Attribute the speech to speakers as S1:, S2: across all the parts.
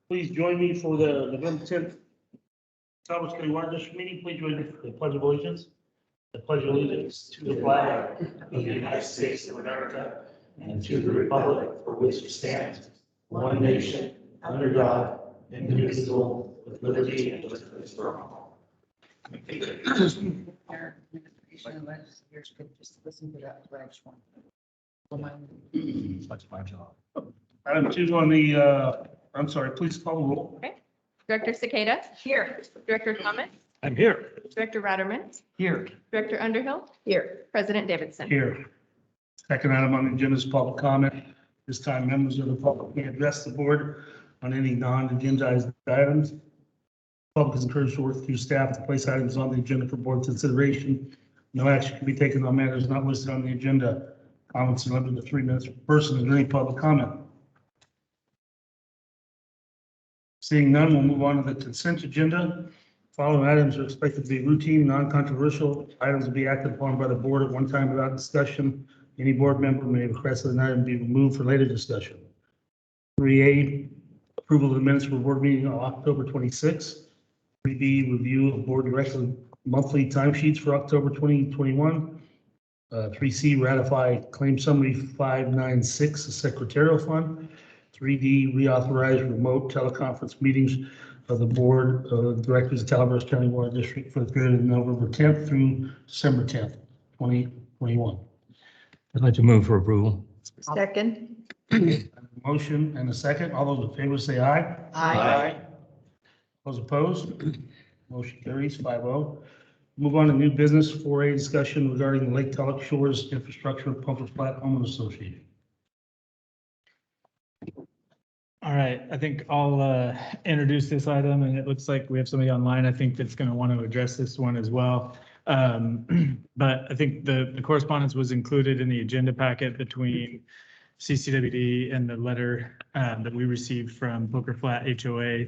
S1: Please join me for the November 10th Talbot County Water District meeting. Please join me for the Pledge of Allegiance. I pledge allegiance to the flag of the United States of America and to the republic for which it stands, one nation, under God, indivisible, with liberty and justice for all.
S2: Our administration unless yours could just listen to that pledge one.
S1: That's my job. Item 2 on the, I'm sorry, please call the roll.
S3: Okay. Director Cicada,
S2: Here.
S3: Director Thomas,
S1: I'm here.
S3: Director Ratterman,
S1: Here.
S3: Director Underhill,
S2: Here.
S3: President Davidson.
S1: Here. Second item on the agenda is public comment. This time, members of the public may address the board on any non-agendized items. Public is encouraged to work through staff to place items on the agenda for board consideration. No action can be taken on matters not listed on the agenda. Comments are limited to 3 minutes per person. Is there any public comment? Seeing none, we'll move on to the consent agenda. Following items are expected to be routine, non-controversial. Items to be acted upon by the board at one time without discussion. Any board member may request that an item be removed for later discussion. 3A, approval of the minutes for board meeting on October 26. 3B, review of board director monthly timesheets for October 2021. 3C, ratify claim summary 596, the secretarial fund. 3D, reauthorize remote teleconference meetings of the board of directors of Calaveras County Water District for the period of November 10th through December 10th, 2021.
S4: I'd like to move for approval.
S2: Second.
S1: Motion and a second. All those in favor say aye.
S2: Aye.
S1: Those opposed? Motion carries 5-0. Move on to new business. 4A, discussion regarding Lake Tulloch Shores Infrastructure Pumper Flat Homeowners Association.
S5: All right, I think I'll introduce this item, and it looks like we have somebody online, I think, that's going to want to address this one as well. But I think the correspondence was included in the agenda packet between CCWD and the letter that we received from Poker Flat HOA.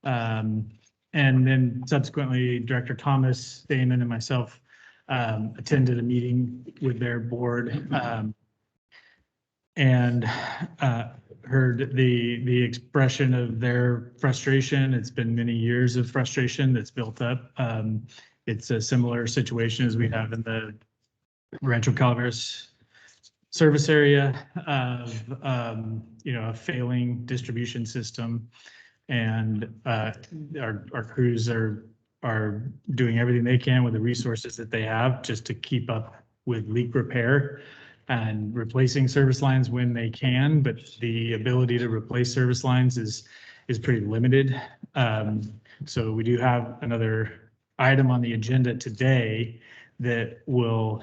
S5: And then subsequently, Director Thomas, Damon, and myself attended a meeting with their board and heard the expression of their frustration. It's been many years of frustration that's built up. It's a similar situation as we have in the Rancho Calaveras service area of, a failing distribution system. And our crews are doing everything they can with the resources that they have just to keep up with leak repair and replacing service lines when they can, but the ability to replace service lines is pretty limited. So we do have another item on the agenda today that will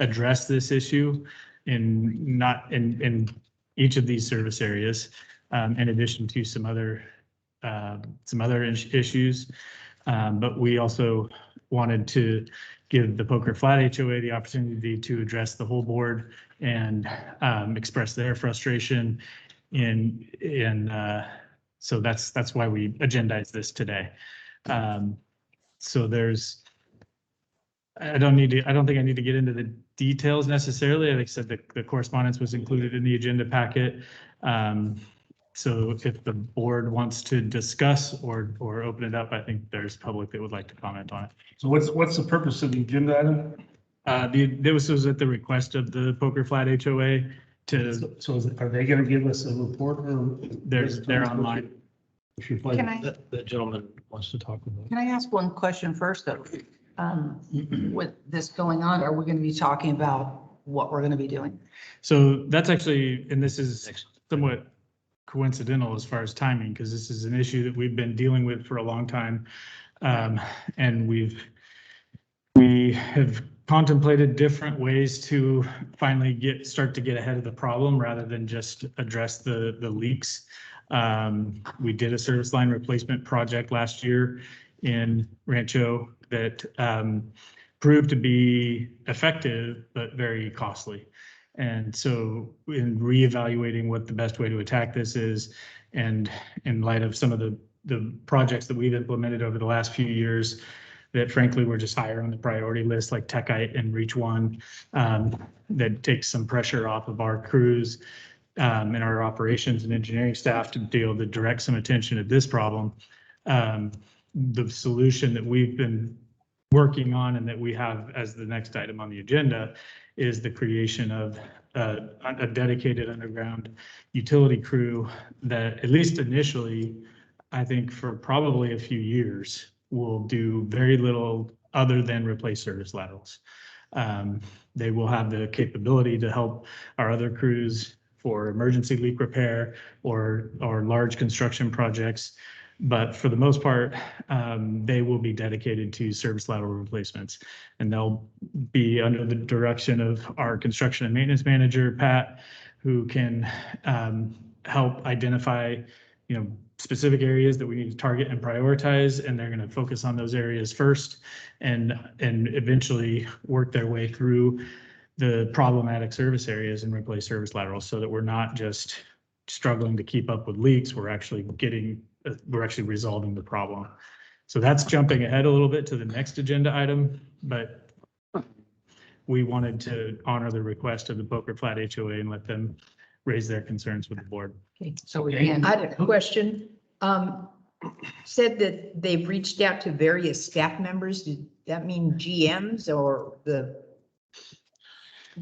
S5: address this issue in each of these service areas, in addition to some other issues. But we also wanted to give the Poker Flat HOA the opportunity to address the whole board and express their frustration. So that's why we agendized this today. So I don't think I need to get into the details necessarily. Like I said, the correspondence was included in the agenda packet. So if the board wants to discuss or open it up, I think there's public that would like to comment on it.
S1: So what's the purpose of the agenda item?
S5: This was at the request of the Poker Flat HOA to.
S1: So are they going to give us a report or?
S5: They're online.
S2: Can I,
S4: That gentleman wants to talk about.
S2: can I ask one question first, though? With this going on, are we going to be talking about what we're going to be doing?
S5: So that's actually, and this is somewhat coincidental as far as timing, because this is an issue that we've been dealing with for a long time. And we have contemplated different ways to finally start to get ahead of the problem rather than just address the leaks. We did a service line replacement project last year in Rancho that proved to be effective, but very costly. And so in reevaluating what the best way to attack this is, and in light of some of the projects that we've implemented over the last few years that frankly were just higher on the priority list, like Techite and Reach One, that takes some pressure off of our crews. and our operations and engineering staff to be able to direct some attention at this problem. The solution that we've been working on and that we have as the next item on the agenda is the creation of a dedicated underground utility crew that, at least initially, I think for probably a few years, will do very little other than replace service laterals. They will have the capability to help our other crews for emergency leak repair or large construction projects. But for the most part, they will be dedicated to service lateral replacements. And they'll be under the direction of our construction and maintenance manager, Pat, who can help identify, specific areas that we need to target and prioritize. And they're going to focus on those areas first and eventually work their way through the problematic service areas and replace service laterals so that we're not just struggling to keep up with leaks. We're actually resolving the problem. So that's jumping ahead a little bit to the next agenda item, but we wanted to honor the request of the Poker Flat HOA and let them raise their concerns with the board.
S2: Okay, so we
S1: Okay.
S2: can,
S6: I had a question. Said that they've reached out to various staff members. Did that mean GMs or the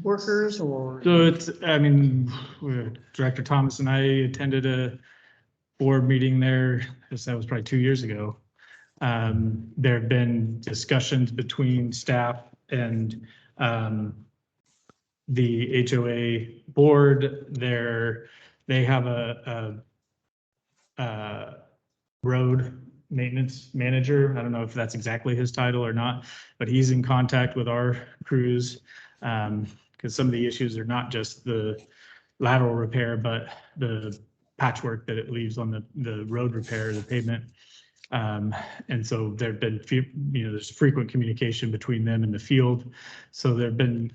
S6: workers or?
S5: So Director Thomas and I attended a board meeting there, that was probably 2 years ago. There have been discussions between staff and the HOA board. They have a road maintenance manager. I don't know if that's exactly his title or not, but he's in contact with our crews. Because some of the issues are not just the lateral repair, but the patchwork that it leaves on the road repair, the pavement. And so there've been, there's frequent communication between them and the field. So there's been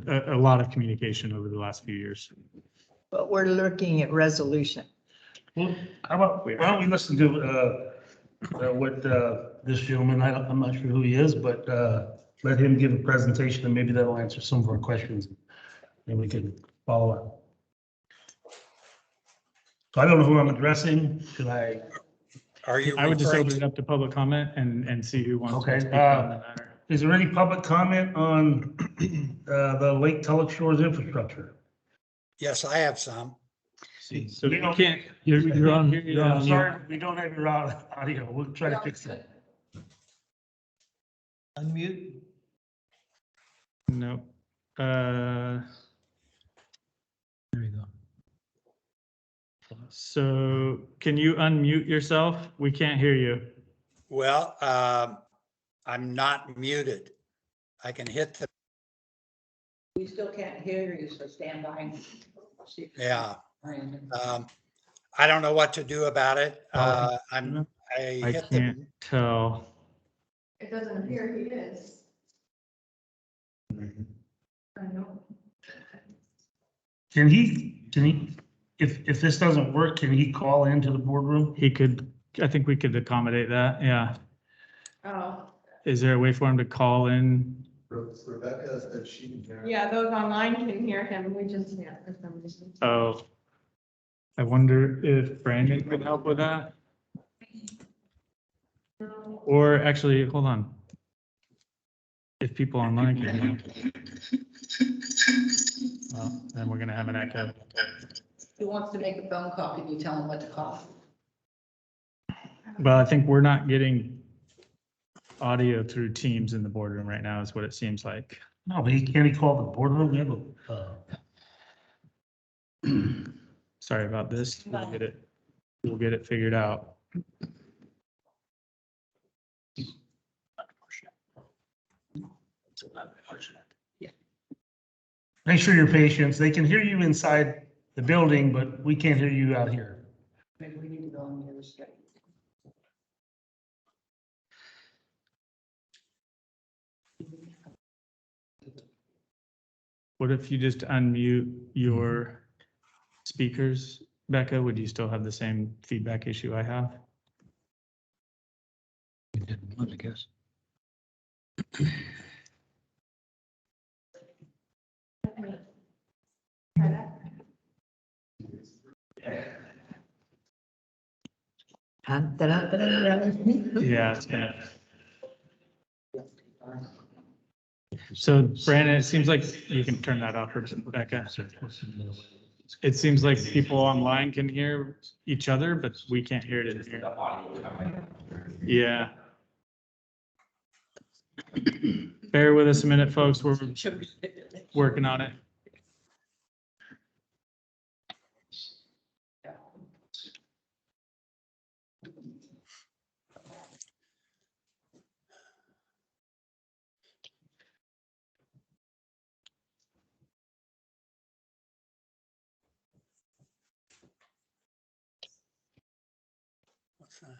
S5: a lot of communication over the last few years.
S6: But we're looking at resolution.
S1: Well, how about, why don't we listen to what this gentleman, I'm not sure who he is, but let him give a presentation and maybe that'll answer some of our questions. And we can follow up. So I don't know who I'm addressing. Should I?
S5: I would just open it up to public comment and see who wants
S1: Okay,
S5: to speak on the matter.
S1: Is there any public comment on the Lake Tulloch Shores infrastructure?
S7: Yes, I have some.
S5: So
S1: You
S5: you
S1: don't-
S5: can't,
S4: You're on, you're
S1: I'm
S4: on.
S1: sorry, we don't have your audio. We'll try to fix that.
S6: Unmute.
S5: no.
S4: There you go.
S5: So can you unmute yourself? We can't hear you.
S7: Well, I'm not muted. I can hit the,
S6: We still can't hear you, so stand by.
S7: yeah. I don't know what to do about it. I
S5: I
S7: hit the,
S5: can't tell.
S3: It doesn't appear he is. I know.
S1: Can he, if this doesn't work, can he call into the boardroom?
S5: He could, I think we could accommodate that. Yeah.
S3: Oh,
S5: Is there a way for him to call in?
S8: Rebecca said she can hear.
S3: yeah, those online can hear him. We just can't for some reason.
S5: Oh, I wonder if Brandon could help with that? Or actually, hold on. If people online can. Well, then we're gonna have an echo.
S6: Who wants to make a phone call? Can you tell him what to call?
S5: Well, I think we're not getting audio through Teams in the boardroom right now is what it seems like.
S1: No, but can't he call the boardroom? We have a,
S5: Sorry about this. We'll get it figured out.
S1: Make sure you're patient. They can hear you inside the building, but we can't hear you out here.
S6: Maybe we need to go on the other side.
S5: What if you just unmute your speakers, Becca? Would you still have the same feedback issue I have?
S4: You did one, I guess.
S3: Try that.
S5: Yeah, it's gonna. So Brandon, it seems like you can turn that off, Rebecca. It seems like people online can hear each other, but we can't hear it in here. Yeah. Bear with us a minute, folks. We're working on it.
S7: What's that?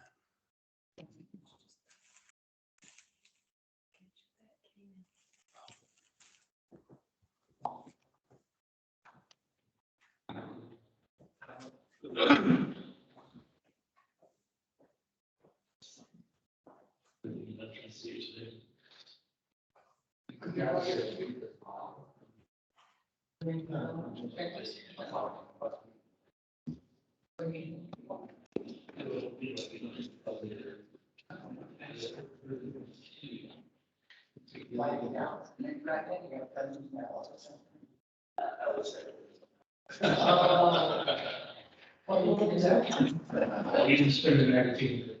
S1: You can spend an activity.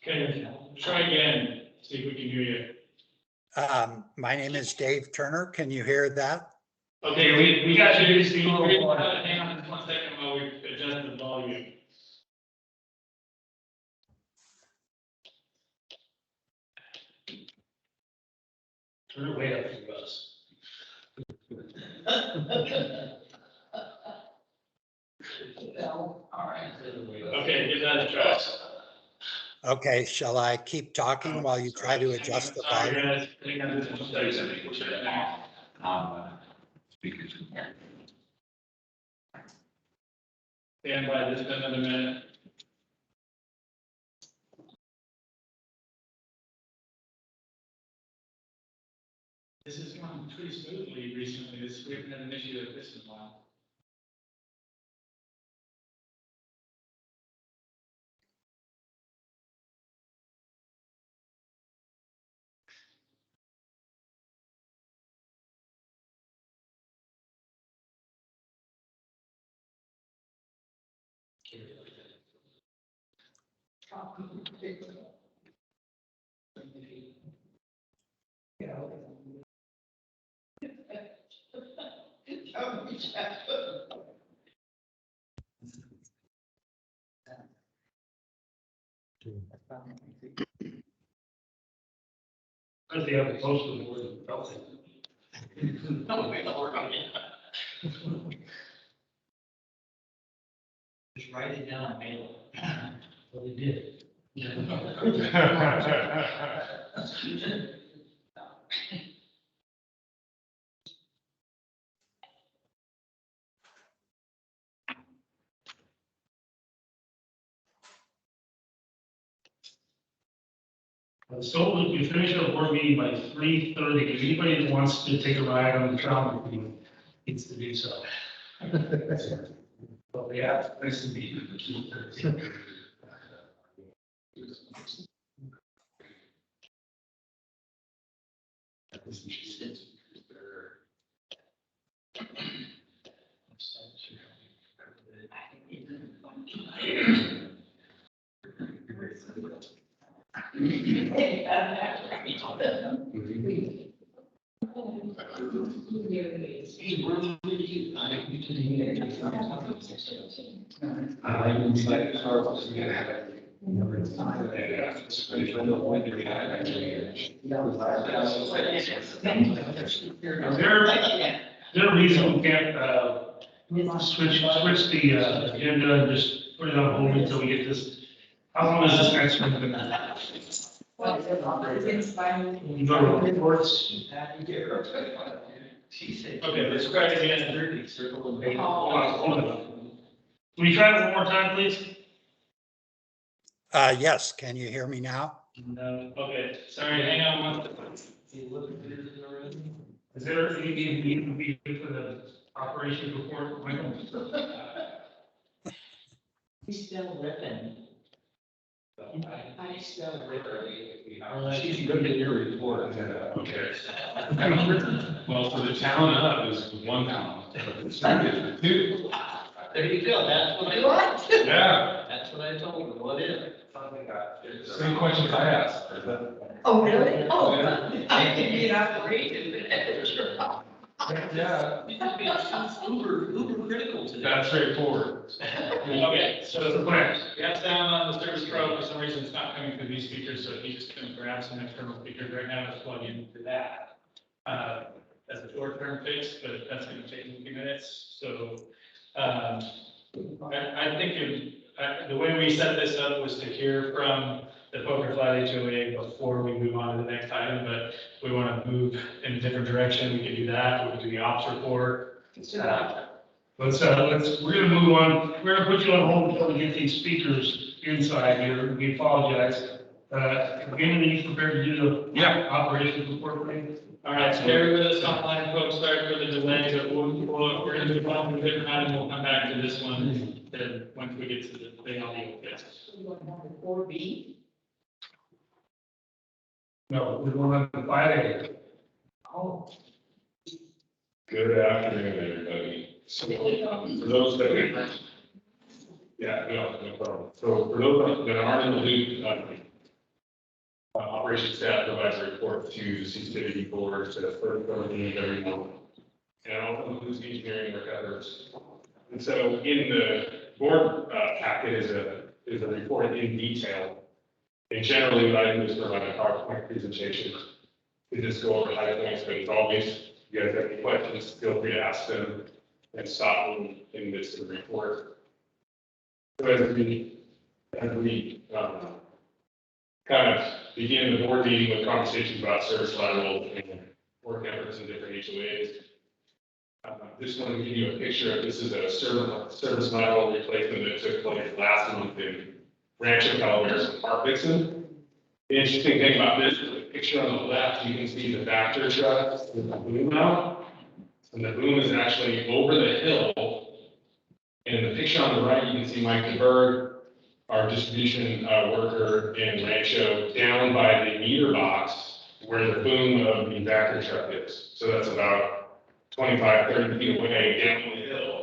S5: Okay, try again, see if we can hear you.
S7: My name is Dave Turner. Can you hear that?
S5: Okay, we got you, Steve. Hang on just 1 second while we adjust the volume.
S1: Turn it way up for us.
S5: Okay, give that a try.
S7: Okay, shall I keep talking while you try to adjust the
S5: Sorry,
S7: volume?
S5: guys. Hang on just 1 second. Stand by just another minute. This has gone pretty smoothly recently. We haven't had an issue like this in a while.
S1: Because they have a postal board and felt it. Just write it down and mail it. Well, they did. So we finish our board meeting by 3:30. If anybody that wants to take a ride on the tram with me, needs to do so. But yeah, nice to meet you. Is there a reason we can't, switch the, agenda and just put it on hold until we get this? How long is this next one gonna last? We go to reports. Okay, let's try it again. Hold on. Can we try it one more time, please?
S7: Yes, can you hear me now?
S5: No, okay, sorry, hang on one.
S1: Is there any need to be for the operation report, Michael?
S9: He's still ripping. I still ripping.
S10: She's good in your report. Okay. Well, for the town of is one town. Two.
S9: There you go, that's what I. What?
S10: Yeah.
S9: That's what I told him, what is it?
S10: Same questions I asked.
S9: Oh, really? Oh, I can be an operation.
S10: Yeah.
S9: She's uber critical today.
S10: That's straightforward.
S5: Okay, so
S1: That's the plan.
S5: got sound on the Service Pro, for some reason it's not coming through these speakers, so he's just gonna grab some external speakers right now to plug into that. As a short-term fix, but that's gonna take a few minutes, so, I think the way we set this up was to hear from the Poker Flat HOA before we move on to the next item, but if we wanna move in a different direction, we can do that, we can do the ops report.
S1: Let's, we're gonna move on. We're gonna put you on hold until we get these speakers inside here. We apologize. Again, are you prepared to do the operations report, please?
S5: All right, so bear with us online, folks, sorry for the delay, but we're gonna move on to a different item, we'll come back to this one, then, once we get to the thing on the old business.
S9: Four B?
S1: No, we're going on to 5A.
S9: Oh.
S10: Good afternoon, everybody. So, for those that, yeah, no problem. So for those that aren't in the loop, operations staff provides a report to CCWD board to the first meeting every month. And also includes engineering work efforts. And so in the board packet is a report in detail. And generally what I do is provide a PowerPoint presentation to just go over high points, but as always, if you guys have any questions, feel free to ask them and stop me in this report. So as we kind of begin the board meeting with conversations about service lateral and work efforts in different HOAs. Just want to give you a picture of this is a service lateral replacement that took place last month in Rancho Calaveras and Park Dixon. The interesting thing about this is the picture on the left, you can see the Vector truck with the boom out. And the boom is actually over the hill. And in the picture on the right, you can see Mike DeBerg, our distribution worker in Rancho, down by the meter box where the boom of the Vector truck is. So that's about 25, 30 feet away down the hill.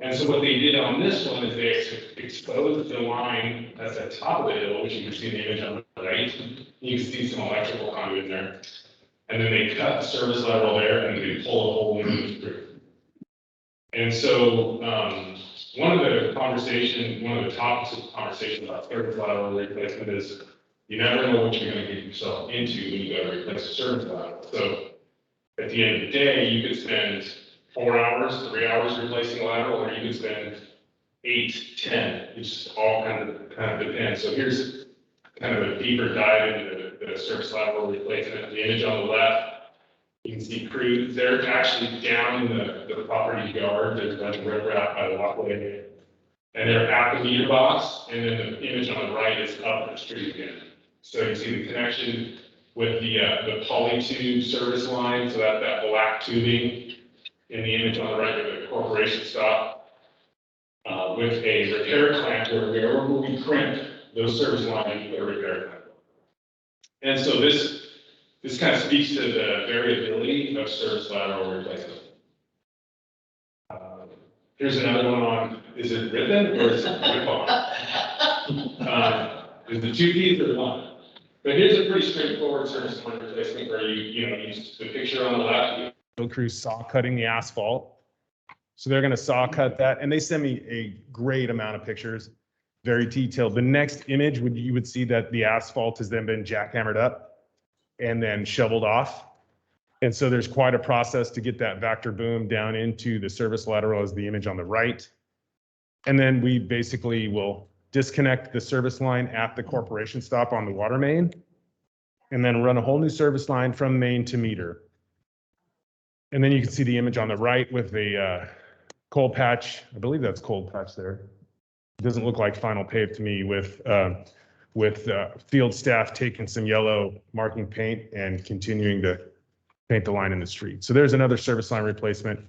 S10: And so what they did on this one is they exposed the line that's at the top of the hill, which you can see in the image on the right. You can see some electrical conduit in there. And then they cut the service lateral there and they pull a hole in the roof. And so one of the topics of conversation about service lateral replacement is you never know what you're going to get yourself into when you got to replace a service lateral. So at the end of the day, you could spend 4 hours, 3 hours replacing a lateral, or you could spend 8, 10. It just all kind of depends. So here's kind of a deeper dive into the service lateral replacement. The image on the left, you can see crews. They're actually down in the property yard. There's a bunch of riprap by the walkway. And they're at the meter box. And then the image on the right is up the street again. So you see the connection with the polytube service line. So that black tubing in the image on the right where the corporation stopped. With a repair clamp where we crimp those service lines with a repair clamp. And so this kind of speaks to the variability of service lateral replacement. Here's another one on, is it ribbon or is it rip-on? Is the 2 Ps or one? But here's a pretty straightforward service line replacement where you use the picture on the left. Crew saw cutting the asphalt. So they're going to saw cut that, and they send me a great amount of pictures, very detailed. The next image you would see that the asphalt has then been jackhammered up and then shoveled off. And so there's quite a process to get that Vector boom down into the service lateral as the image on the right. And then we basically will disconnect the service line at the corporation stop on the water main and then run a whole new service line from main to meter. And then you can see the image on the right with the
S11: cold patch, I believe that's cold patch there. It doesn't look like final pave to me with field staff taking some yellow marking paint and continuing to paint the line in the street. So there's another service line replacement.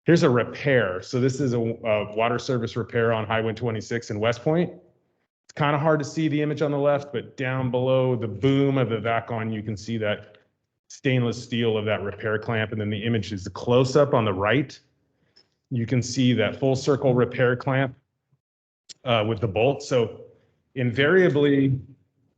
S11: Here's a repair. So this is a water service repair on Highway 26 in West Point. It's kind of hard to see the image on the left, but down below the boom of the vac-on, you can see that stainless steel of that repair clamp. And then the image is the close-up on the right. You can see that full circle repair clamp with the bolt. So invariably,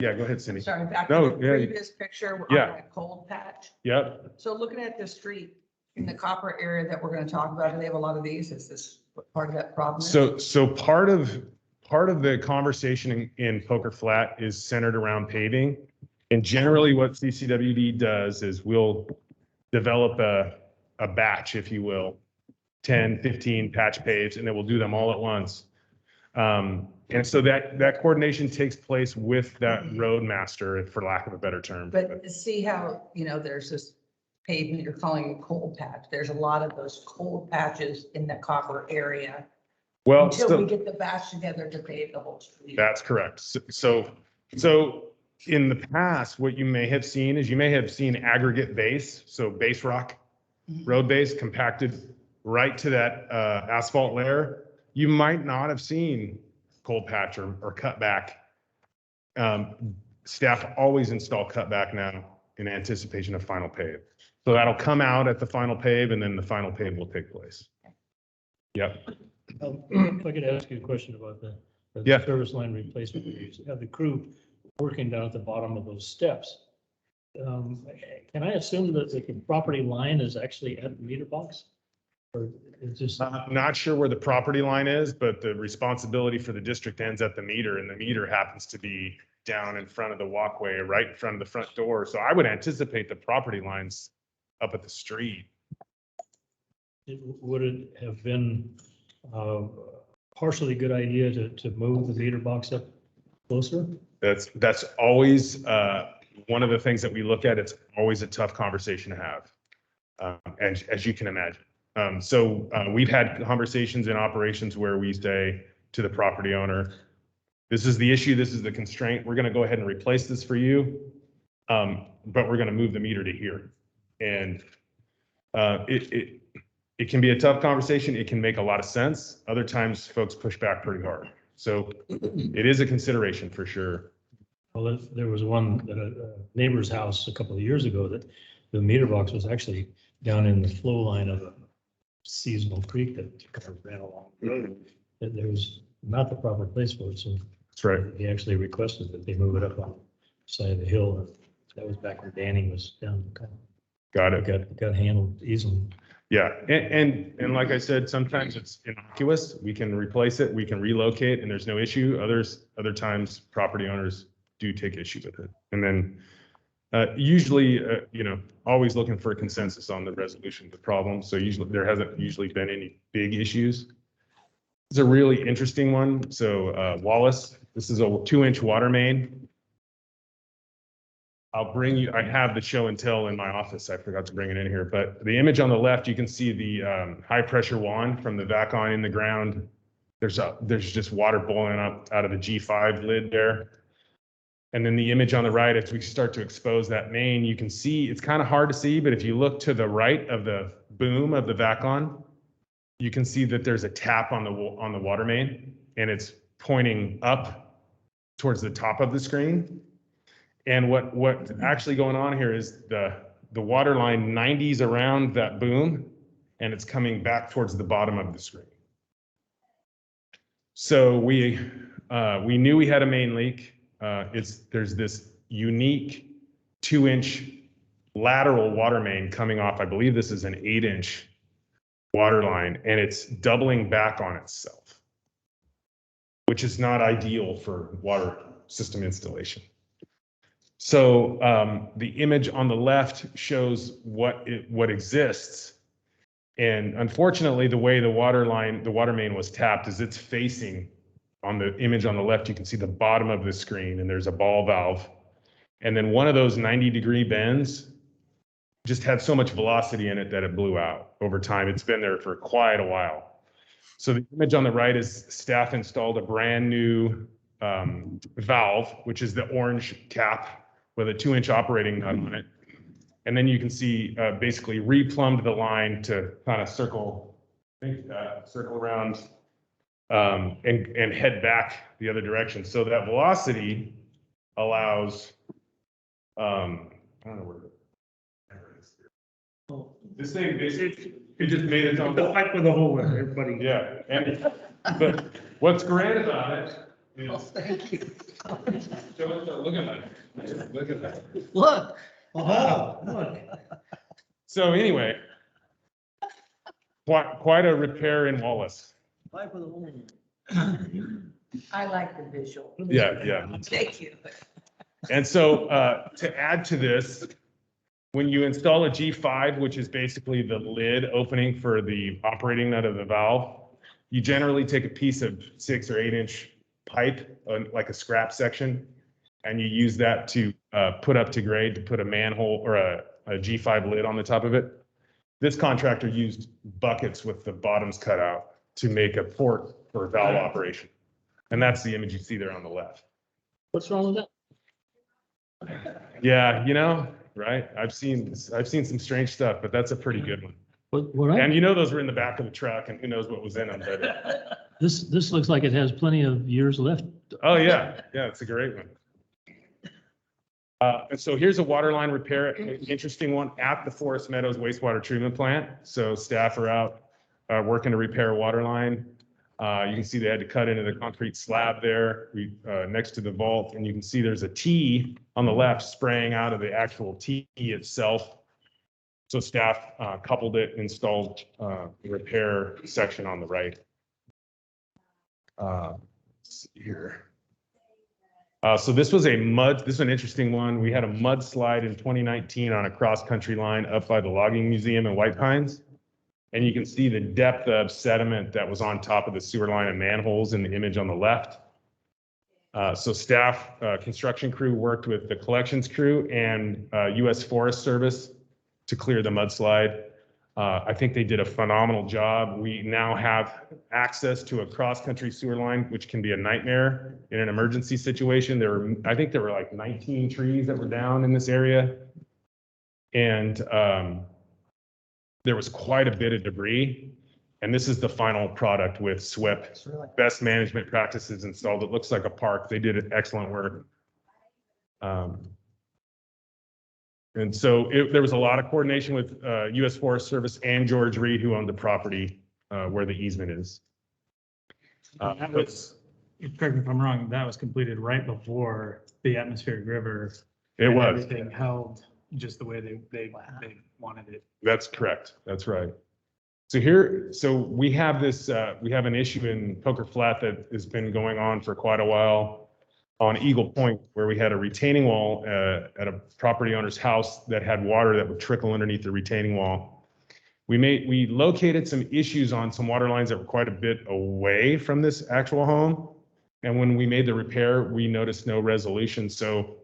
S11: yeah, go ahead, Cindy.
S2: Sorry, back
S11: No,
S2: to the
S11: yeah.
S2: previous picture on
S11: Yeah.
S2: that cold patch.
S11: Yep.
S2: So looking at the street in the copper area that we're going to talk about, do they have a lot of these? Is this what part of that problem? is?
S11: So part of the conversation in Poker Flat is centered around paving. And generally what CCWD does is we'll develop a batch, if you will, 10, 15 patch paves, and then we'll do them all at once. And so that coordination takes place with that roadmaster, for lack of a better term.
S2: But see how, there's this pavement, you're calling it cold patch. There's a lot of those cold patches in the copper area.
S11: Well,
S2: Until we get the batch together to pave the whole street.
S11: that's correct. So in the past, what you may have seen is aggregate base, so base rock, road base compacted right to that asphalt layer. You might not have seen cold patch or cutback. Staff always install cutback now in anticipation of final pave. So that'll come out at the final pave, and then the final pave will take place. Yep.
S4: If I could ask you a question about the
S11: Yeah.
S4: service line replacement. You have the crew working down at the bottom of those steps. Can I assume that the property line is actually at the meter box? Or is just
S11: Not sure where the property line is, but the responsibility for the district ends at the meter, and the meter happens to be down in front of the walkway, right in front of the front door. So I would anticipate the property lines up at the street.
S4: would it have been partially good idea to move the meter box up closer?
S11: That's always one of the things that we look at. It's always a tough conversation to have, and as you can imagine. So we've had conversations in operations where we say to the property owner, this is the issue, this is the constraint, we're going to go ahead and replace this for you, but we're going to move the meter to here. And it can be a tough conversation. It can make a lot of sense. Other times folks push back pretty hard. So it is a consideration for sure.
S4: Well, there was one at a neighbor's house a couple of years ago that the meter box was actually down in the flow line of a seasonal creek that kind of ran along the road. That there was not the proper place for it, so
S11: That's right.
S4: he actually requested that they move it up on the side of the hill. And that was back when Danny was down.
S11: Got it.
S4: Got handled easily.
S11: Yeah, and like I said, sometimes it's innocuous. We can replace it, we can relocate, and there's no issue. Other times, property owners do take issue with it. And then usually, always looking for a consensus on the resolution of the problem. So usually there hasn't been any big issues. It's a really interesting one. So Wallace, this is a 2-inch water main. I have the show and tell in my office. I forgot to bring it in here, but the image on the left, you can see the high pressure wand from the vac-on in the ground. There's just water boiling up out of the G5 lid there. And then the image on the right, as we start to expose that main, you can see, it's kind of hard to see, but if you look to the right of the boom of the vac-on, you can see that there's a tap on the water main, and it's pointing up towards the top of the screen. And what's actually going on here is the water line 90s around that boom, and it's coming back towards the bottom of the screen. So we knew we had a main leak. There's this unique 2-inch lateral water main coming off. I believe this is an 8-inch water line, and it's doubling back on itself, which is not ideal for water system installation. So the image on the left shows what exists. And unfortunately, the way the water main was tapped is it's facing, on the image on the left, you can see the bottom of the screen, and there's a ball valve. And then one of those 90-degree bends just had so much velocity in it that it blew out over time. It's been there for quite a while. So the image on the right is staff installed a brand new valve, which is the orange cap with a 2-inch operating nut on it. And then you can see basically replumbed the line to kind of circle around and head back the other direction. So that velocity allows, I don't know where this thing basically, it just made its own.
S1: The pipe with the hole in it, everybody.
S11: Yeah, and but what's great about it is.
S2: Thank you.
S11: Look at that. Look at that.
S2: Look.
S1: Look.
S11: So anyway, quite a repair in Wallace.
S2: I like the visual.
S11: Yeah.
S2: Thank you.
S11: And so to add to this, when you install a G5, which is basically the lid opening for the operating nut of the valve, you generally take a piece of 6 or 8-inch pipe, like a scrap section, and you use that to put up to grade to put a manhole or a G5 lid on the top of it. This contractor used buckets with the bottoms cut out to make a port for valve operation. And that's the image you see there on the left.
S4: What's wrong with that?
S11: Yeah, right? I've seen some strange stuff, but that's a pretty good one.
S4: What
S11: And those were in the back of the truck, and who knows what was in them. But
S4: this looks like it has plenty of years left.
S11: oh yeah, it's a great one. And so here's a water line repair, an interesting one at the Forest Meadows wastewater treatment plant. So staff are out working to repair a water line. You can see they had to cut into the concrete slab there next to the vault, and you can see there's a T on the left spraying out of the actual T itself. So staff coupled it, installed the repair section on the right. Let's see here. So this was this is an interesting one. We had a mudslide in 2019 on a cross-country line up by the Logging Museum in White Pines. And you can see the depth of sediment that was on top of the sewer line and manholes in the image on the left. So staff, construction crew worked with the collections crew and U.S. Forest Service to clear the mudslide. I think they did a phenomenal job. We now have access to a cross-country sewer line, which can be a nightmare in an emergency situation. I think there were like 19 trees that were down in this area. And there was quite a bit of debris. And this is the final product with SWIP, best management practices installed. It looks like a park. They did excellent work. And so there was a lot of coordination with U.S. Forest Service and George Reed, who owned the property where the easement is.
S5: That was, correct me if I'm wrong, that was completed right before the atmospheric river.
S11: It
S5: and
S11: was.
S5: Everything held just the way they wanted it.
S11: That's correct. That's right. So we have we have an issue in Poker Flat that has been going on for quite a while on Eagle Point, where we had a retaining wall at a property owner's house that had water that would trickle underneath the retaining wall. We located some issues on some water lines that were quite a bit away from this actual home. And when we made the repair, we noticed no resolution. So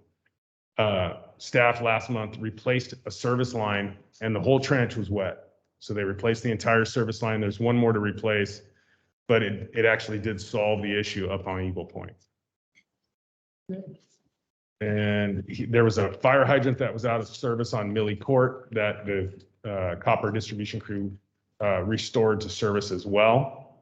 S11: staff last month replaced a service line and the whole trench was wet. So they replaced the entire service line. There's one more to replace, but it actually did solve the issue up on Eagle Point. And there was a fire hydrant that was out of service on Millie Court that the copper distribution crew restored to service as well.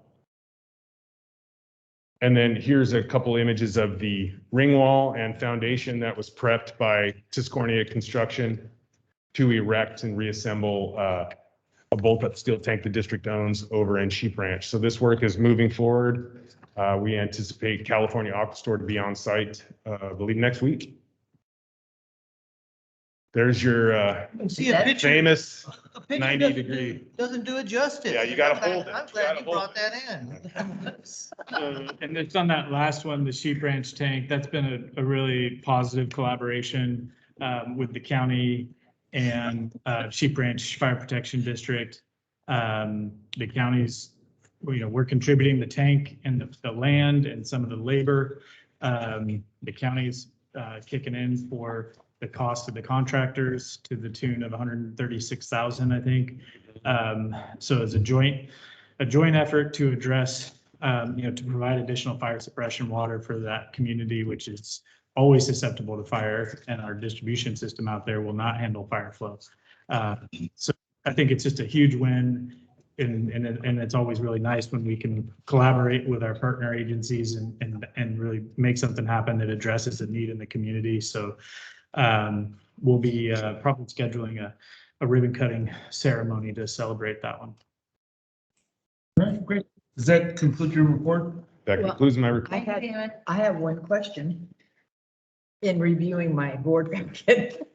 S11: And then here's a couple images of the ring wall and foundation that was prepped by Tiscornia Construction to erect and reassemble a bolt-up steel tank the district owns over in Sheep Ranch. So this work is moving forward. We anticipate California Aquastore to be on site, I believe next week. There's your
S12: See a picture,
S11: famous
S12: a picture
S11: 90-degree.
S12: doesn't do it justice.
S11: Yeah, you gotta hold it.
S12: I'm
S11: You
S12: glad
S11: gotta
S12: you
S11: hold
S12: brought that in.
S5: And it's on that last one, the Sheep Ranch tank. That's been a really positive collaboration with the county and Sheep Ranch Fire Protection District. The county's, we're contributing the tank and the land and some of the labor. The county's kicking in for the cost of the contractors to the tune of 136,000, I think. So as a joint a joint effort to address, to provide additional fire suppression water for that community, which is always susceptible to fire, and our distribution system out there will not handle fire flows. So I think it's just a huge win. And it's always really nice when we can collaborate with our partner agencies and really make something happen that addresses a need in the community. So we'll be probably scheduling a ribbon cutting ceremony to celebrate that one.
S1: All right, great. Does that conclude your report?
S11: That
S6: Well,
S11: concludes my report.
S6: I have one question. In reviewing my board packet,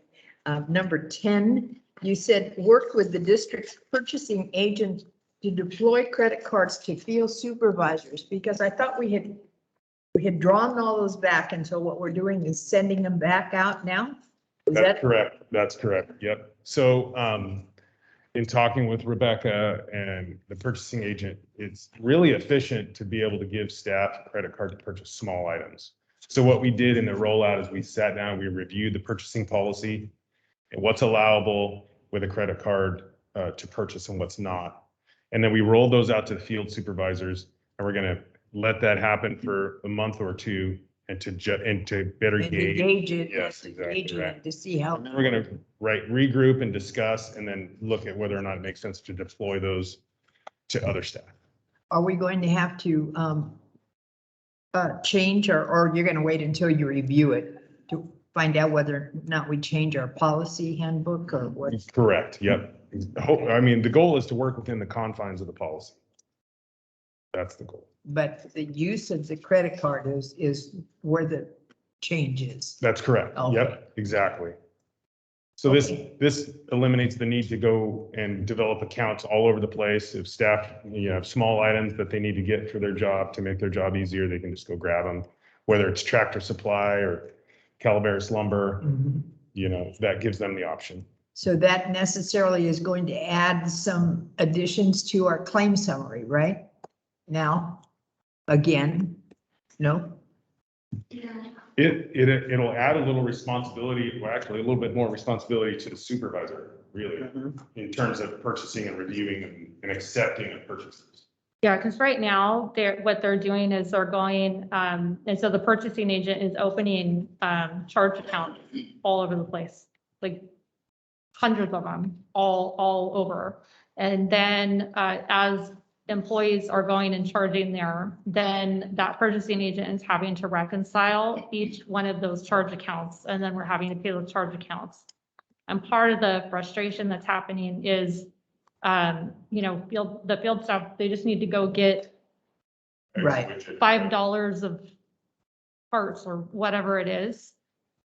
S6: number 10, you said worked with the district's purchasing agent to deploy credit cards to field supervisors, because I thought we had drawn all those back, and so what we're doing is sending them back out now? Is
S11: That's
S6: that
S11: correct. That's correct. Yep. So in talking with Rebecca and the purchasing agent, it's really efficient to be able to give staff a credit card to purchase small items. So what we did in the rollout is we sat down, we reviewed the purchasing policy and what's allowable with a credit card to purchase and what's not. And then we rolled those out to the field supervisors, and we're going to let that happen for a month or two and to better
S6: and
S11: gauge.
S6: engage it?
S11: Yes,
S6: to
S11: exactly
S6: gauge
S11: right.
S6: it to see how.
S11: And then we're going to regroup and discuss and then look at whether or not it makes sense to deploy those to other staff.
S6: Are we going to have to change, or you're going to wait until you review it to find out whether or not we change our policy handbook or what?
S11: Correct. Yep. I mean, the goal is to work within the confines of the policy. That's the goal.
S6: But the use of the credit card is where the change is.
S11: That's correct.
S6: Okay.
S11: Yep, exactly. So this eliminates the need to go and develop accounts all over the place. If staff, have small items that they need to get for their job to make their job easier, they can just go grab them, whether it's Tractor Supply or Calaveras Lumber, that gives them the option.
S6: So that necessarily is going to add some additions to our claim summary, right? Now, again, no?
S11: It'll add a little responsibility, well, actually a little bit more responsibility to the supervisor, really, in terms of purchasing and reviewing and accepting of purchases.
S3: Yeah, because right now, what they're doing is they're going, and so the purchasing agent is opening charge accounts all over the place, like hundreds of them, all over. And then as employees are going and charging there, then that purchasing agent is having to reconcile each one of those charge accounts, and then we're having to pay those charge accounts. And part of the frustration that's happening is, the field staff, they just need to go get
S6: Right.
S3: $5 of parts or whatever it is.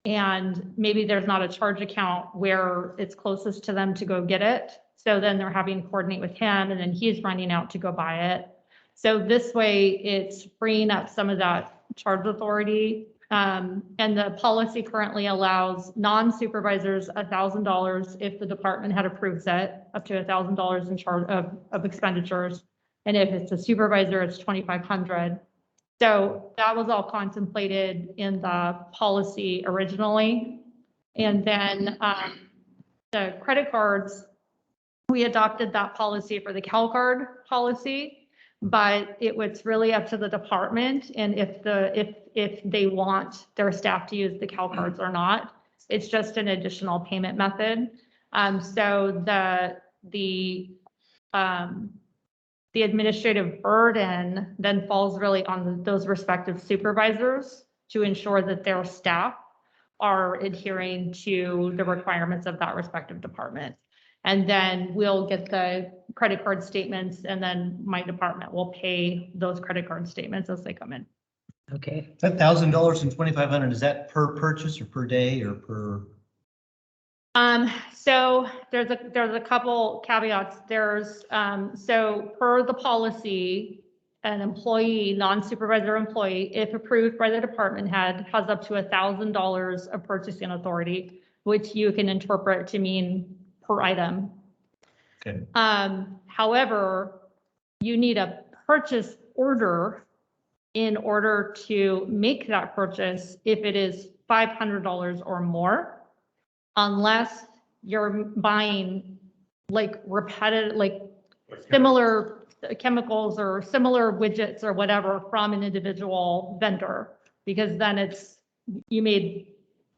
S3: And maybe there's not a charge account where it's closest to them to go get it. So then they're having to coordinate with him, and then he's running out to go buy it. So this way it's freeing up some of that charge authority. And the policy currently allows non-supervisors $1,000 if the department head approves it, up to $1,000 in charge of expenditures. And if it's a supervisor, it's $2,500. So that was all contemplated in the policy originally. And then the credit cards, we adopted that policy for the CalCard policy, but it was really up to the department and if they want their staff to use the CalCards or not. It's just an additional payment method. So the administrative burden then falls really on those respective supervisors to ensure that their staff are adhering to the requirements of that respective department. And then we'll get the credit card statements, and then my department will pay those credit card statements as they come in.
S6: Okay.
S12: That $1,000 and $2,500, is that per purchase or per day or per?
S3: So there's a couple caveats. So per the policy, an employee, non-supervisor employee, if approved by the department head, has up to $1,000 of purchasing authority, which you can interpret to mean per item.
S12: Okay.
S3: However, you need a purchase order in order to make that purchase if it is $500 or more, unless you're buying like repetitive, like similar chemicals or similar widgets or whatever from an individual vendor. Because then you made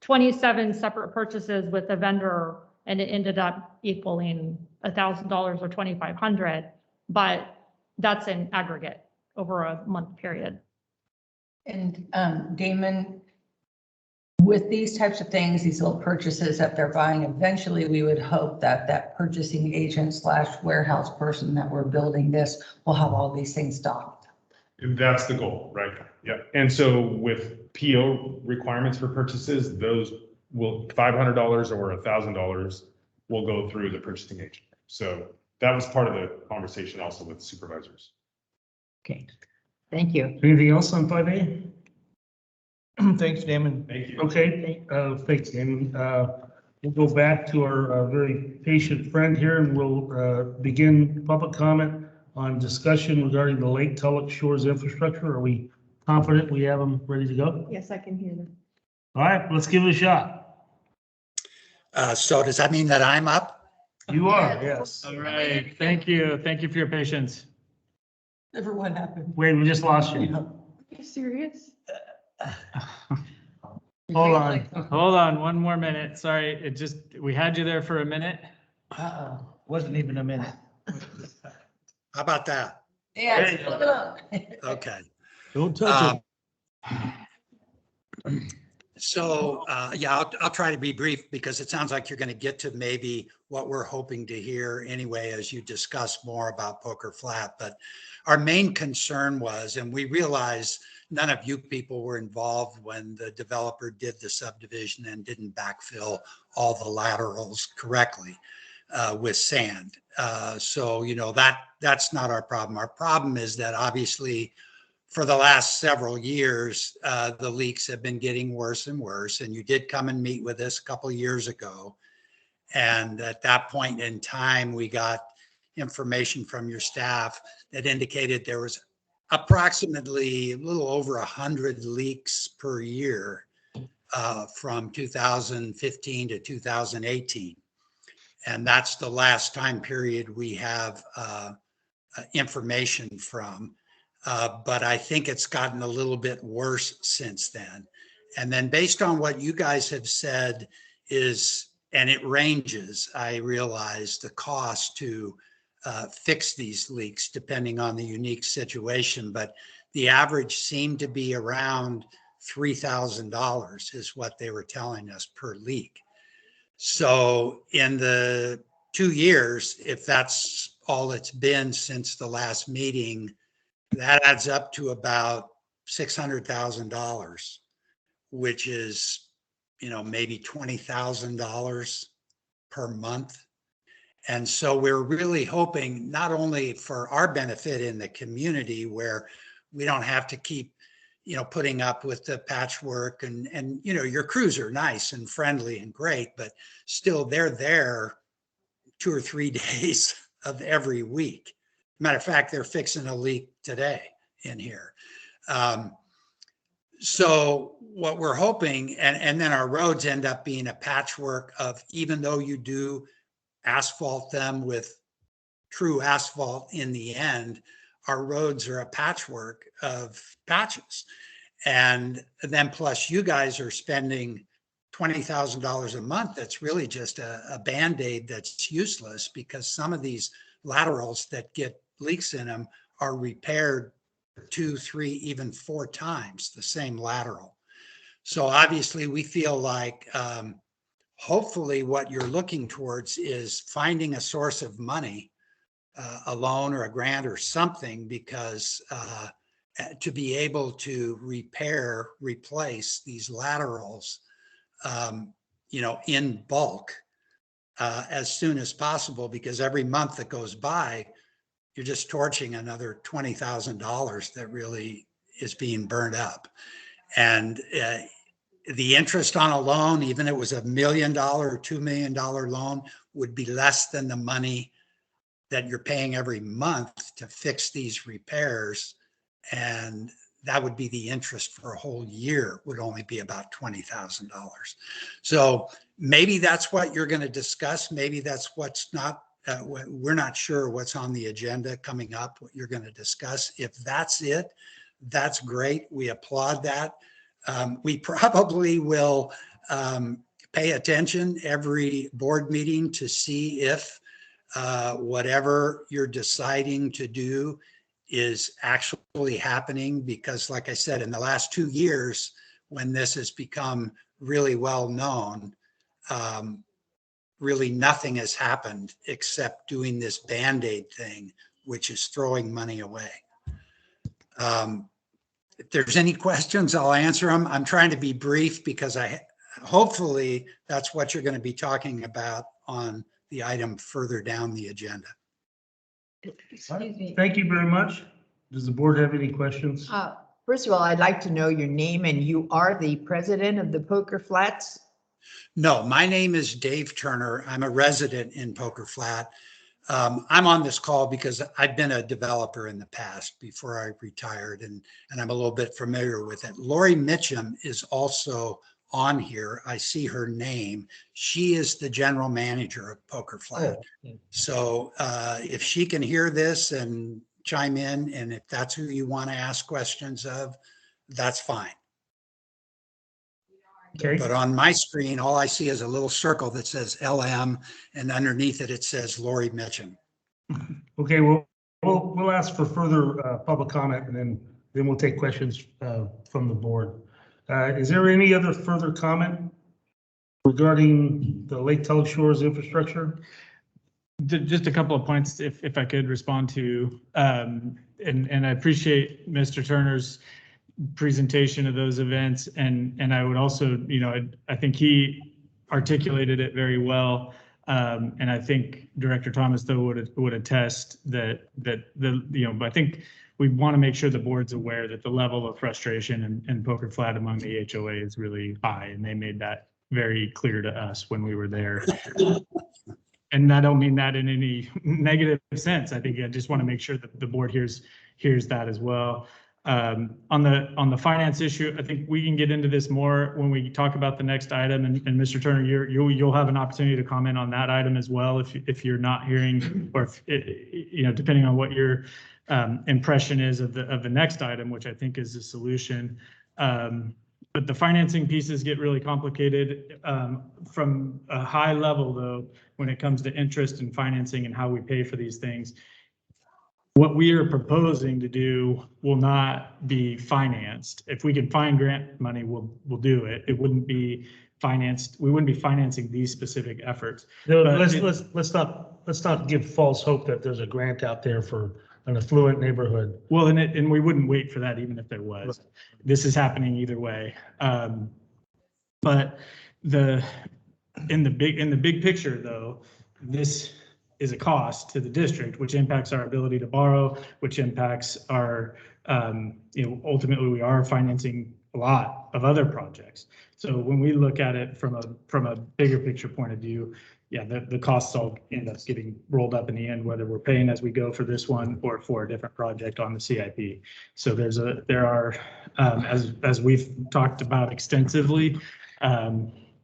S3: 27 separate purchases with a vendor and it ended up equaling $1,000 or 2,500, but that's in aggregate over a month period.
S2: And Damon, with these types of things, these little purchases that they're buying, eventually we would hope that that purchasing agent / warehouse person that we're building this will have all these things stocked.
S11: That's the goal, right? Yeah. And so with PO requirements for purchases, those will $500 or $1,000 will go through the purchasing agent. So that was part of the conversation also with supervisors.
S6: Okay, thank you.
S1: Anything else on 5A?
S12: Thanks, Damon.
S11: Thank you.
S1: Okay, thanks, Damon. We'll go back to our very patient friend here and we'll begin public comment on discussion regarding the Lake Tulloch Shores infrastructure. Are we confident we have them ready to go?
S3: Yes, I can hear them.
S1: All right, let's give it a shot.
S7: So does that mean that I'm up?
S1: You are, yes.
S5: All right, thank you. Thank you for your patience.
S2: Never what happened.
S1: Wait, we just lost you.
S3: Are you serious?
S1: Hold on.
S5: Hold on, one more minute. Sorry, we had you there for a minute.
S12: Uh-oh, wasn't even a minute.
S7: How about that?
S2: Yeah,
S1: There you
S2: it's coming up.
S7: Okay.
S12: Don't touch
S7: So, yeah, I'll try to be brief because it sounds like you're going to get to maybe what we're hoping to hear anyway, as you discuss more about Poker Flat. But our main concern was, and we realized none of you people were involved when the developer did the subdivision and didn't backfill all the laterals correctly with sand. So, you know, that's not our problem. Our problem is that obviously for the last several years, the leaks have been getting worse and worse. And you did come and meet with us a couple of years ago. And at that point in time, we got information from your staff that indicated there was approximately a little over 100 leaks per year from 2015 to 2018. And that's the last time period we have information from. But I think it's gotten a little bit worse since then. And then based on what you guys have said is, and it ranges, I realize the cost to fix these leaks depending on the unique situation, but the average seemed to be around $3,000 is what they were telling us per leak. So in the 2 years, if that's all it's been since the last meeting, that adds up to about $600,000, which is, you know, maybe $20,000 per month. And so we're really hoping not only for our benefit in the community where we don't have to keep, you know, putting up with the patchwork and, you know, your crews are nice and friendly and great, but still they're there 2 or 3 days of every week. Matter of fact, they're fixing a leak today in here. So what we're hoping, and then our roads end up being a patchwork of, even though you do asphalt them with true asphalt in the end, our roads are a patchwork of patches. And then plus you guys are spending $20,000 a month. That's really just a Band-Aid that's useless because some of these laterals that get leaks in them are repaired 2, 3, even 4 times the same lateral. So obviously we feel like hopefully what you're looking towards is finding a source of money, a loan or a grant or something, because to be able to replace these laterals, you know, in bulk as soon as possible, because every month that goes by, you're just torching another $20,000 that really is being burned up. And the interest on a loan, even if it was $1 million or $2 million loan, would be less than the money that you're paying every month to fix these repairs. And that would be the interest for a whole year, would only be about $20,000. So maybe that's what you're going to discuss. Maybe that's what's not we're not sure what's on the agenda coming up, what you're going to discuss. If that's it, that's great. We applaud that. We probably will pay attention every board meeting to see if whatever you're deciding to do is actually happening, because like I said, in the last 2 years, when this has become really well known, really nothing has happened except doing this Band-Aid thing, which is throwing money away. If there's any questions, I'll answer them. I'm trying to be brief because hopefully that's what you're going to be talking about on the item further down the agenda.
S6: Excuse me.
S1: Thank you very much. Does the board have any questions?
S6: First of all, I'd like to know your name, and you are the president of the Poker Flats?
S7: No, my name is Dave Turner. I'm a resident in Poker Flat. I'm on this call because I've been a developer in the past before I retired, and I'm a little bit familiar with it. Lori Mitchum is also on here. I see her name. She is the general manager of Poker Flat. So if she can hear this and chime in, and if that's who you want to ask questions of, that's fine.
S1: Okay.
S7: But on my screen, all I see is a little circle that says LM, and underneath it, it says Lori Mitchum.
S1: Okay, we'll ask for further public comment, and then we'll take questions from the board. Is there any other further comment regarding the Lake Tulloch Shores infrastructure?
S5: Just a couple of points, if I could respond to, and I appreciate Mr. Turner's presentation of those events, and I would also, I think he articulated it very well, and I think Director Thomas though would attest that I think we want to make sure the board's aware that the level of frustration in Poker Flat among the HOA is really high, and they made that very clear to us when we were there. And I don't mean that in any negative sense. I think I just want to make sure that the board hears that as well. On the finance issue, I think we can get into this more when we talk about the next item. And Mr. Turner, you'll have an opportunity to comment on that item as well if you're not hearing, or if, depending on what your impression is of the next item, which I think is the solution. But the financing pieces get really complicated from a high level, though, when it comes to interest and financing and how we pay for these things. What we are proposing to do will not be financed. If we can find grant money, we'll do it. It wouldn't be financed. We wouldn't be financing these specific efforts.
S1: No,
S5: But
S1: let's not give false hope that there's a grant out there for an affluent neighborhood.
S5: Well, and we wouldn't wait for that even if there was.
S1: Right.
S5: This is happening either way. But in the big picture, though, this is a cost to the district, which impacts our ability to borrow, which impacts our, ultimately we are financing a lot of other projects. So when we look at it from a bigger picture point of view, yeah, the costs all end up getting rolled up in the end, whether we're paying as we go for this one or for a different project on the CIP. So there are, as we've talked about extensively,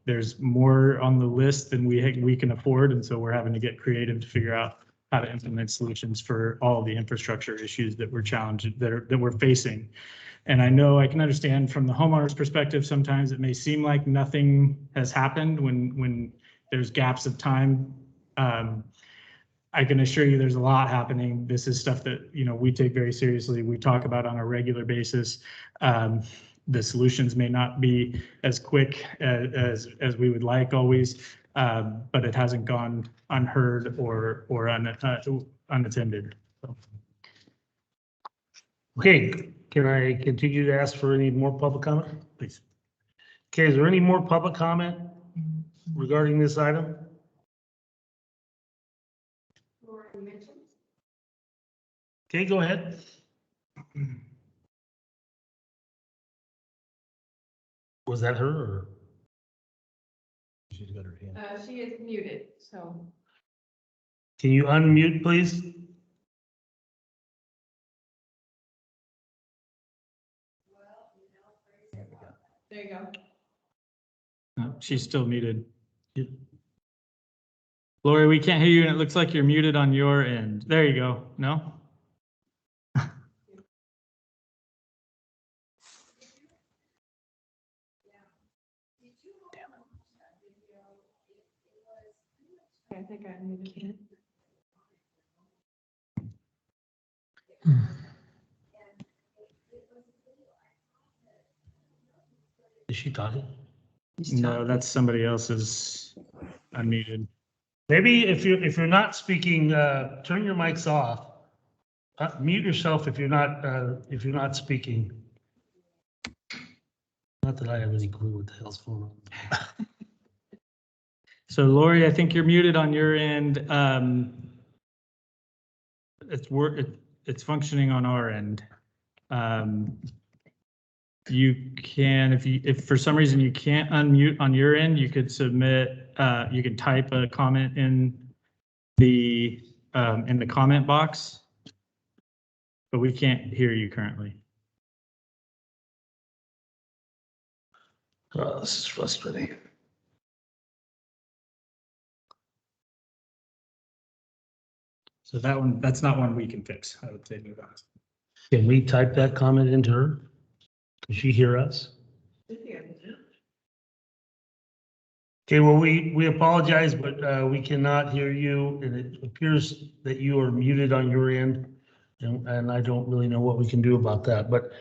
S5: there's more on the list than we can afford, and so we're having to get creative to figure out how to implement solutions for all the infrastructure issues that we're challenged that we're facing. And I know I can understand from the homeowner's perspective, sometimes it may seem like nothing has happened when there's gaps of time. I can assure you there's a lot happening. This is stuff that, we take very seriously. We talk about on a regular basis. The solutions may not be as quick as we would like always, but it hasn't gone unheard or unattended. So.
S1: Okay, can I continue to ask for any more public comment? Please. Okay, is there any more public comment regarding this item? Okay, go ahead. Was that her or?
S12: She's got her hand.
S9: She is muted, so.
S1: Can you unmute, please?
S9: There you go.
S5: No, she's still muted. Lori, we can't hear you and it looks like you're muted on your end. There you go. No?
S3: I think I muted it.
S1: Is she talking?
S5: No, that's somebody else's unmuted.
S1: Maybe if you're not speaking, turn your mics off. Mute yourself if you're not speaking. Not that I have any clue what the hell's going on.
S5: So Lori, I think you're muted on your end. It's functioning on our end. You can, if for some reason you can't unmute on your end, you could submit, you could type a comment in the comment box, but we can't hear you currently.
S1: Oh, this is frustrating.
S5: So that's not one we can fix. I would say move on.
S1: Can we type that comment into her? Can she hear us? Okay, well, we apologize, but we cannot hear you, and it appears that you are muted on your end, and I don't really know what we can do about that, but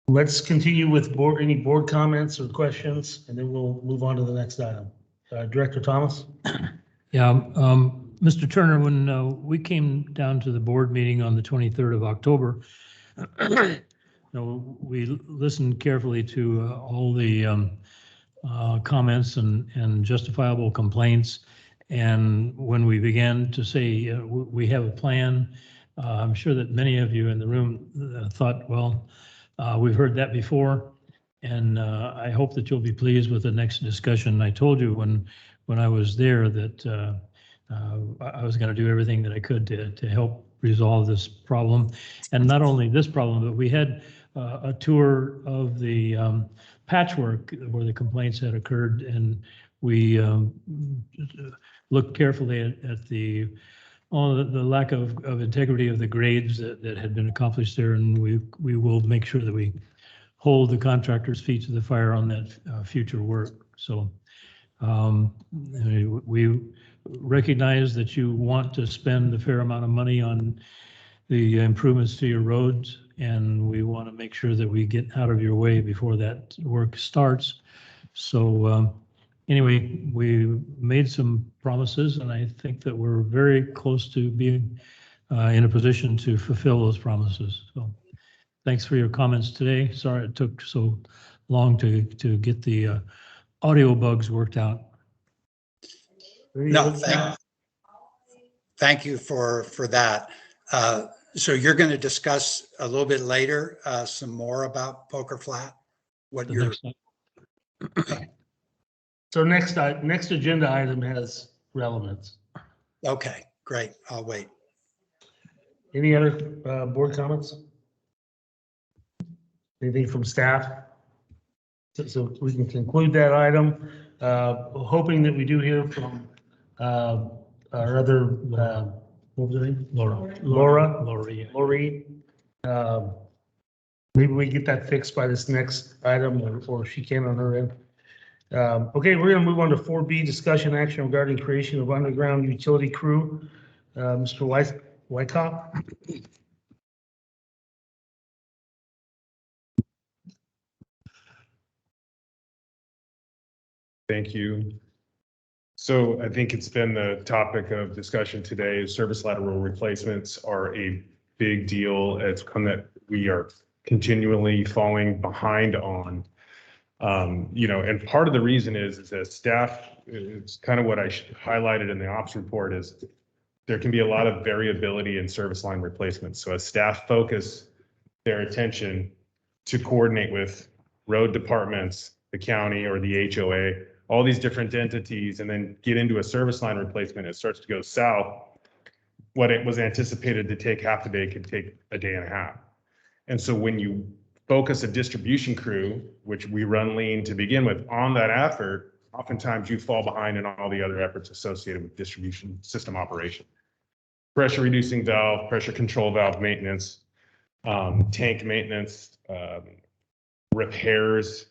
S1: let's continue with any board comments or questions, and then we'll move on to the next item. Director Thomas?
S4: Yeah, Mr. Turner, when we came down to the board meeting on the 23rd of October, we listened carefully to all the comments and justifiable complaints. And when we began to say we have a plan, I'm sure that many of you in the room thought, well, we've heard that before, and I hope that you'll be pleased with the next discussion. I told you when I was there that I was going to do everything that I could to help resolve this problem. And not only this problem, but we had a tour of the patchwork where the complaints had occurred, and we looked carefully at the lack of integrity of the grades that had been accomplished there, and we will make sure that we hold the contractor's feet to the fire on that future work. So we recognize that you want to spend a fair amount of money on the improvements to your roads, and we want to make sure that we get out of your way before that work starts. So anyway, we made some promises, and I think that we're very close to being in a position to fulfill those promises. So thanks for your comments today. Sorry it took so long to get the audio bugs worked out.
S7: No, thank you for that. So you're going to discuss a little bit later, some more about Poker Flat? What you're,
S1: So next agenda item has relevance.
S7: okay, great. I'll wait.
S1: Any other board comments? Anything from staff? So we can conclude that item, hoping that we do hear from our other, what was her name? Lori. Maybe we get that fixed by this next item, or she can on her end. Okay, we're going to move on to 4B, discussion action regarding creation of underground utility crew. Mr. Wyckoff.
S11: Thank you. So I think it's been the topic of discussion today. Service lateral replacements are a big deal. It's come that we are continually falling behind on. And part of the reason is that staff, it's kind of what I highlighted in the ops report, is there can be a lot of variability in service line replacements. So as staff focus their attention to coordinate with road departments, the county or the HOA, all these different entities, and then get into a service line replacement, it starts to go south. What it was anticipated to take half a day could take a day and a half. And so when you focus a distribution crew, which we run lean to begin with, on that effort, oftentimes you fall behind in all the other efforts associated with distribution system operation. Pressure reducing valve, pressure control valve maintenance, tank maintenance, repairs,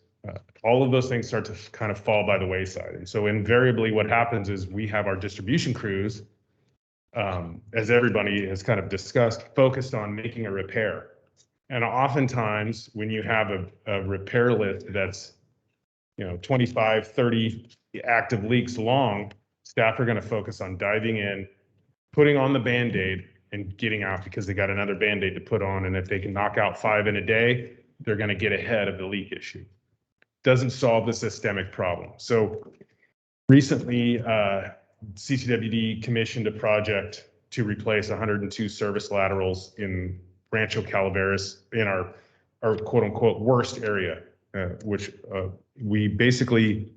S11: all of those things start to kind of fall by the wayside. And so invariably what happens is we have our distribution crews, as everybody has kind of discussed, focused on making a repair. And oftentimes when you have a repair list that's 25, 30 active leaks long, staff are going to focus on diving in, putting on the Band-Aid and getting out because they got another Band-Aid to put on. And if they can knock out 5 in a day, they're going to get ahead of the leak issue. Doesn't solve the systemic problem. So recently, CCWD commissioned a project to replace 102 service laterals in Rancho Calaveras in our quote unquote worst area, which we basically,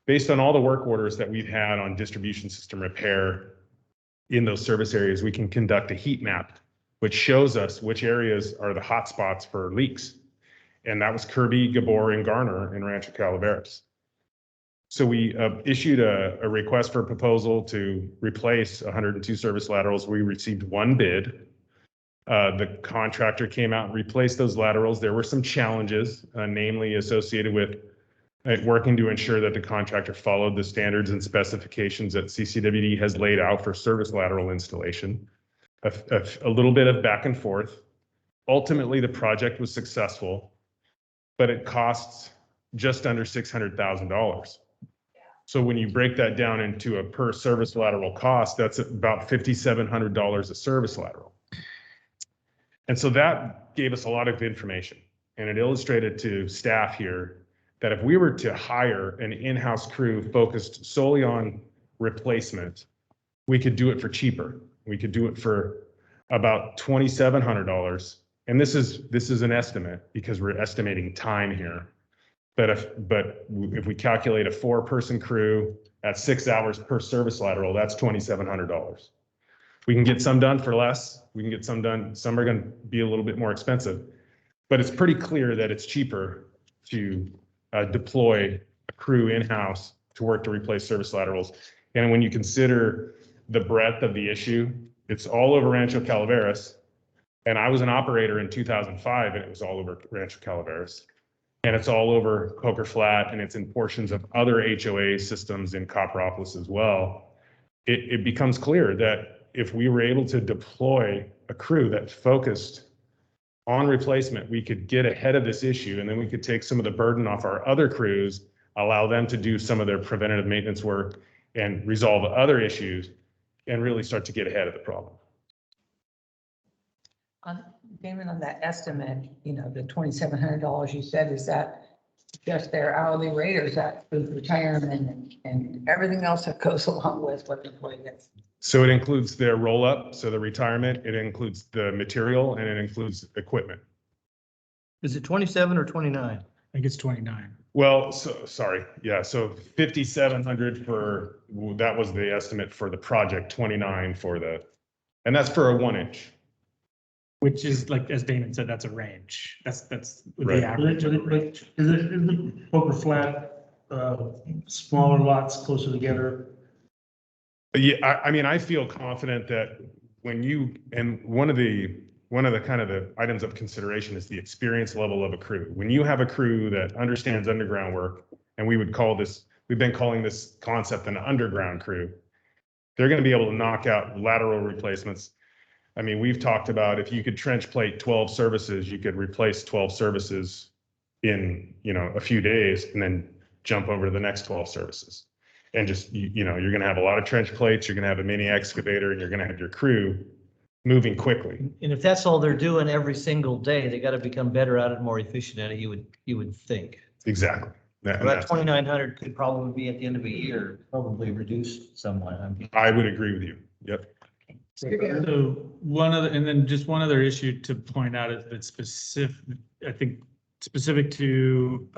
S11: based on all the work orders that we've had on distribution system repair in those service areas, we can conduct a heat map, which shows us which areas are the hot spots for leaks. And that was Kirby, Gabor, and Garner in Rancho Calaveras. So we issued a request for proposal to replace 102 service laterals. We received 1 bid. The contractor came out and replaced those laterals. There were some challenges, namely associated with working to ensure that the contractor followed the standards and specifications that CCWD has laid out for service lateral installation. A little bit of back and forth. Ultimately, the project was successful, but it costs just under $600,000. So when you break that down into a per service lateral cost, that's about $5,700 a service lateral. And so that gave us a lot of information, and it illustrated to staff here that if we were to hire an in-house crew focused solely on replacement, we could do it for cheaper. We could do it for about $2,700. And this is an estimate because we're estimating time here. But if we calculate a 4-person crew at 6 hours per service lateral, that's $2,700. We can get some done for less. We can get some done. Some are going to be a little bit more expensive, but it's pretty clear that it's cheaper to deploy a crew in-house to work to replace service laterals. And when you consider the breadth of the issue, it's all over Rancho Calaveras. And I was an operator in 2005, and it was all over Rancho Calaveras. And it's all over Poker Flat, and it's in portions of other HOA systems in Copperopolis as well. It becomes clear that if we were able to deploy a crew that focused on replacement, we could get ahead of this issue, and then we could take some of the burden off our other crews, allow them to do some of their preventative maintenance work and resolve other issues, and really start to get ahead of the problem.
S2: Damon, on that estimate, the $2,700 you said, is that just their hourly rate, or is that with retirement and everything else that goes along with what the employee gets?
S11: So it includes their roll-up, so the retirement, it includes the material, and it includes equipment.
S12: Is it 27 or 29?
S5: I think it's 29.
S11: Well, so sorry, yeah, so 5,700 for, that was the estimate for the project, 29 for the, and that's for a 1-inch.
S5: Which is, like, as Damon said, that's a range. That's
S11: Right.
S5: the average.
S1: Is it Poker Flat, smaller lots closer together?
S11: Yeah, I mean, I feel confident that when you, and one of the kind of the items of consideration is the experience level of a crew. When you have a crew that understands underground work, and we've been calling this concept an underground crew, they're going to be able to knock out lateral replacements. I mean, we've talked about if you could trench plate 12 services, you could replace 12 services in, a few days, and then jump over to the next 12 services. And just, you're going to have a lot of trench plates, you're going to have a mini excavator, and you're going to have your crew moving quickly.
S12: And if that's all they're doing every single day, they got to become better at it, more efficient at it, you would think.
S11: Exactly.
S12: That 2,900 could probably be at the end of a year, probably reduced somewhat.
S11: I would agree with you. Yep.
S5: So and then just one other issue to point out is that specific to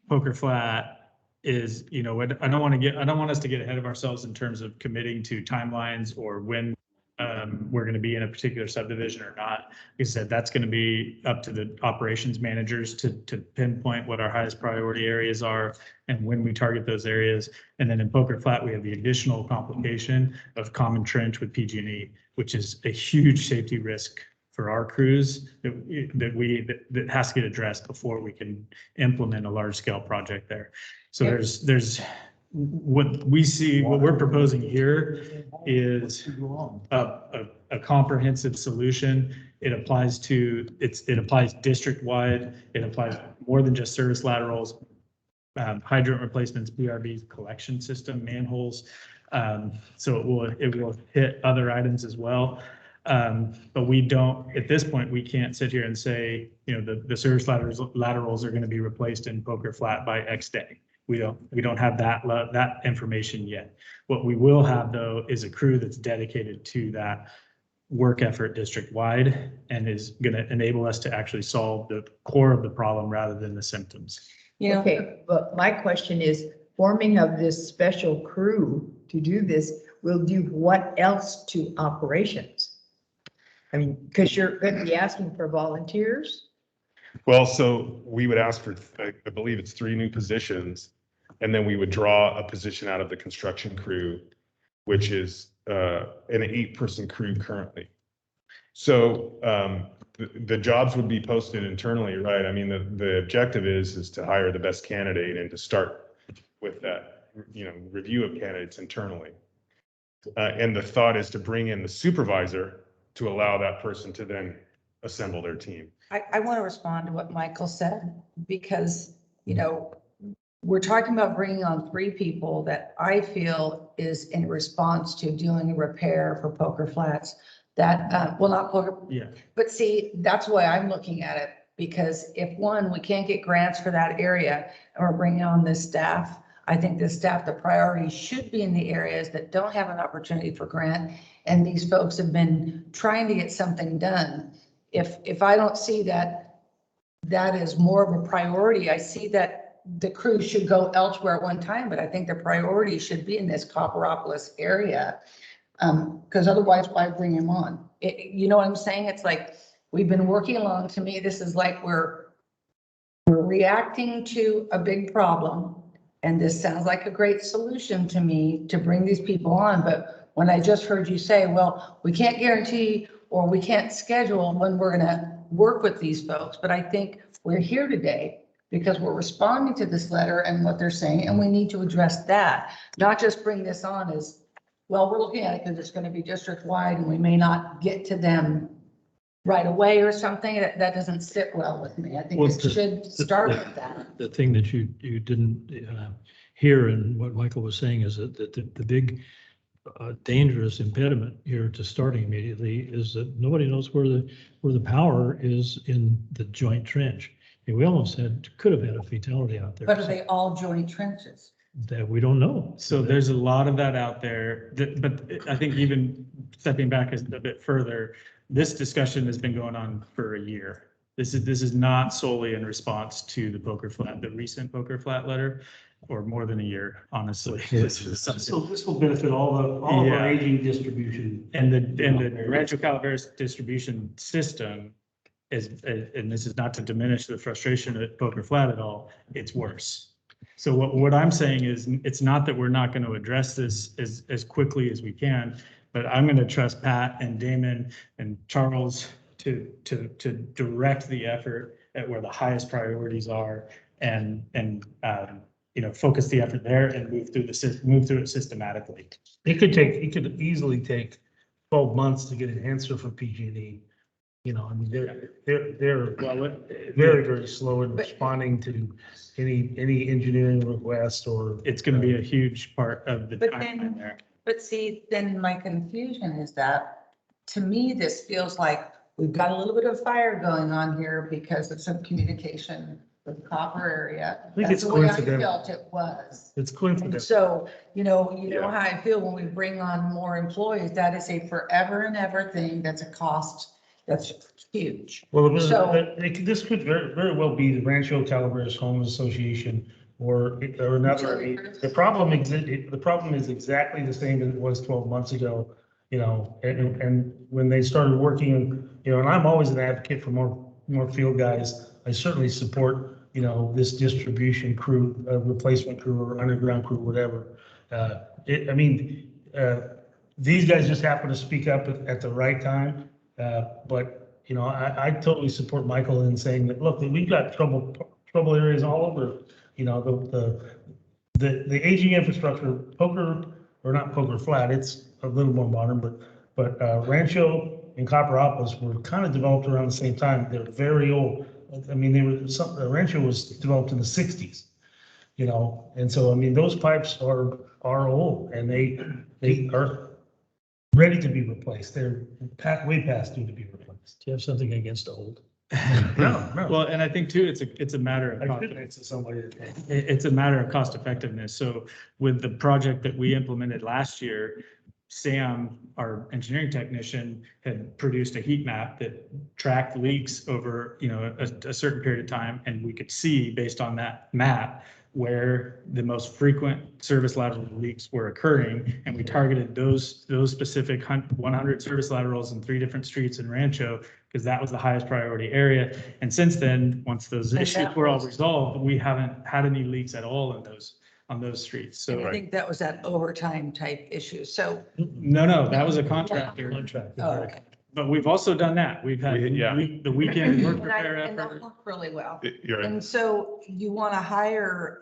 S5: Poker Flat is, I don't want us to get ahead of ourselves in terms of committing to timelines or when we're going to be in a particular subdivision or not. Like I said, that's going to be up to the operations managers to pinpoint what our highest priority areas are and when we target those areas. And then in Poker Flat, we have the additional complication of common trench with PG&E, which is a huge safety risk for our crews that has to get addressed before we can implement a large scale project there. So there's what we see, what we're proposing here is a comprehensive solution. It applies district wide. It applies more than just service laterals, hydrant replacements, BRBs, collection system, manholes. So it will hit other items as well. But we don't, at this point, we can't sit here and say, the service laterals are going to be replaced in Poker Flat by X day. We don't have that information yet. What we will have though is a crew that's dedicated to that work effort district wide and is going to enable us to actually solve the core of the problem rather than the symptoms.
S6: Okay, but my question is, forming of this special crew to do this will do what else to operations? I mean, because you're going to be asking for volunteers.
S11: Well, so we would ask for, I believe it's 3 new positions, and then we would draw a position out of the construction crew, which is an 8-person crew currently. So the jobs would be posted internally, right? I mean, the objective is to hire the best candidate and to start with that, review of candidates internally. And the thought is to bring in the supervisor to allow that person to then assemble their team.
S2: I want to respond to what Michael said, because, we're talking about bringing on 3 people that I feel is in response to doing a repair for Poker Flats. That, well, not Poker,
S5: Yeah.
S2: but see, that's why I'm looking at it, because if we can't get grants for that area and we're bringing on this staff, I think this staff, the priority should be in the areas that don't have an opportunity for grant. And these folks have been trying to get something done. If I don't see that is more of a priority, I see that the crew should go elsewhere at one time, but I think the priority should be in this Copperopolis area. Because otherwise, why bring him on? You know what I'm saying? It's like, we've been working along. To me, this is like we're reacting to a big problem. And this sounds like a great solution to me to bring these people on. But when I just heard you say, well, we can't guarantee or we can't schedule when we're going to work with these folks. But I think we're here today because we're responding to this letter and what they're saying, and we need to address that, not just bring this on as, well, we're looking at it because it's going to be district wide and we may not get to them right away or something. That doesn't sit well with me. I think it should start with that.
S4: The thing that you didn't hear in what Michael was saying is that the big dangerous impediment here to starting immediately is that nobody knows where the power is in the joint trench. And we almost could have had a fatality out there.
S2: But are they all joint trenches?
S4: That we don't know.
S5: So there's a lot of that out there, but I think even stepping back a bit further, this discussion has been going on for a year. This is not solely in response to the recent Poker Flat letter, or more than a year, honestly.
S1: So this will benefit all of our aging distribution.
S5: And the Rancho Calaveras distribution system is, and this is not to diminish the frustration at Poker Flat at all, it's worse. So what I'm saying is, it's not that we're not going to address this as quickly as we can, but I'm going to trust Pat and Damon and Charles to direct the effort at where the highest priorities are and focus the effort there and move through it systematically.
S1: It could easily take 12 months to get an answer from PG&E. I mean, they're very, very slow in responding to any engineering request or.
S5: It's going to be a huge part of the
S2: But
S5: timeline there.
S2: But see, then my confusion is that, to me, this feels like we've got a little bit of fire going on here because of some communication with the Copper area.
S1: I think
S2: That's
S1: it's
S2: the way I
S1: coincidental.
S2: felt it was.
S1: It's
S2: And
S1: coincidental.
S2: so, you know how I feel when we bring on more employees, that is a forever and ever thing. That's a cost that's huge.
S1: Well,
S2: So-
S1: this could very well be the Rancho Calaveras Homes Association or another. The problem is exactly the same as it was 12 months ago. and when they started working, and I'm always an advocate for more field guys. I certainly support, this distribution crew, replacement crew or underground crew, whatever. These guys just happen to speak up at the right time. But, I totally support Michael in saying that, look, we've got trouble areas all over, the aging infrastructure, or not Poker Flat, it's a little more modern, but Rancho and Copperopolis were kind of developed around the same time. They're very old. Rancho was developed in the 60s, and so, those pipes are old and they are ready to be replaced. They're way past due to be replaced.
S4: Do you have something against old?
S1: No, no.
S5: Well, and I think too, it's a matter of.
S1: I couldn't answer somebody.
S5: It's a matter of cost effectiveness. So with the project that we implemented last year, Sam, our engineering technician, had produced a heat map that tracked leaks over, a certain period of time. And we could see based on that map where the most frequent service lateral leaks were occurring. And we targeted those specific 100 service laterals in 3 different streets in Rancho, because that was the highest priority area. And since then, once those issues were all resolved, we haven't had any leaks at all on those streets.
S2: And
S5: So
S2: I think that was that overtime type issue. So,
S5: no, that was a contractor.
S2: oh, okay.
S5: But we've also done that. We've had the weekend work repair
S2: And that
S5: effort.
S2: worked really well.
S11: You're right.
S2: And so you want to hire,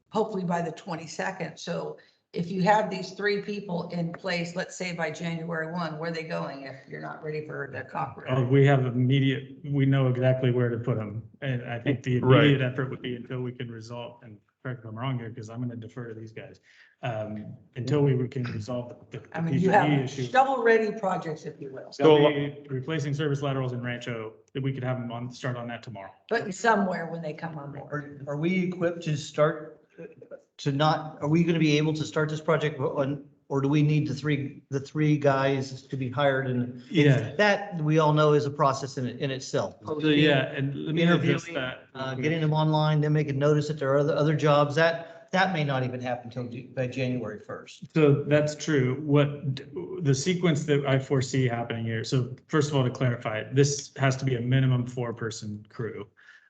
S2: hopefully by the 22nd. So if you have these 3 people in place, let's say by January 1, where are they going if you're not ready for the copper?
S5: We have we know exactly where to put them. And I think the immediate effort would be until we can resolve, and correct me if I'm wrong here, because I'm going to defer to these guys. Until we can resolve the
S2: You
S5: PG&E
S2: have
S5: issue.
S2: shovel-ready projects, if you will.
S5: They'll be replacing service laterals in Rancho, that we could have them start on that tomorrow.
S2: But somewhere when they come on board.
S12: Are we equipped to start, are we going to be able to start this project on, or do we need the three guys to be hired? And
S5: Yeah.
S12: that we all know is a process in itself.
S5: So, yeah, and let me address
S12: Interviewing,
S5: that.
S12: getting them online, then making notice that there are other jobs, that may not even happen until by January 1st.
S5: So that's true. What the sequence that I foresee happening here. So first of all, to clarify, this has to be a minimum 4-person crew.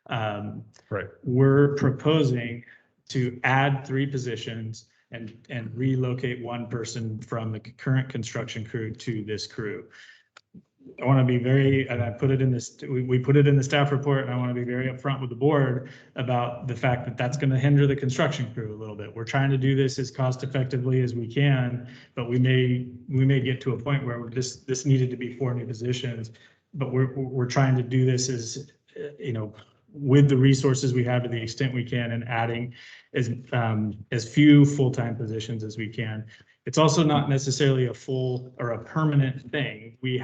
S11: Right.
S5: We're proposing to add 3 positions and relocate 1 person from the current construction crew to this crew. I want to be and I put it in this, we put it in the staff report, and I want to be very upfront with the board about the fact that that's going to hinder the construction crew a little bit. We're trying to do this as cost effectively as we can, but we may get to a point where this needed to be 4 new positions, but we're trying to do this as, with the resources we have to the extent we can, and adding as few full-time positions as we can. It's also not necessarily a full or a permanent thing. We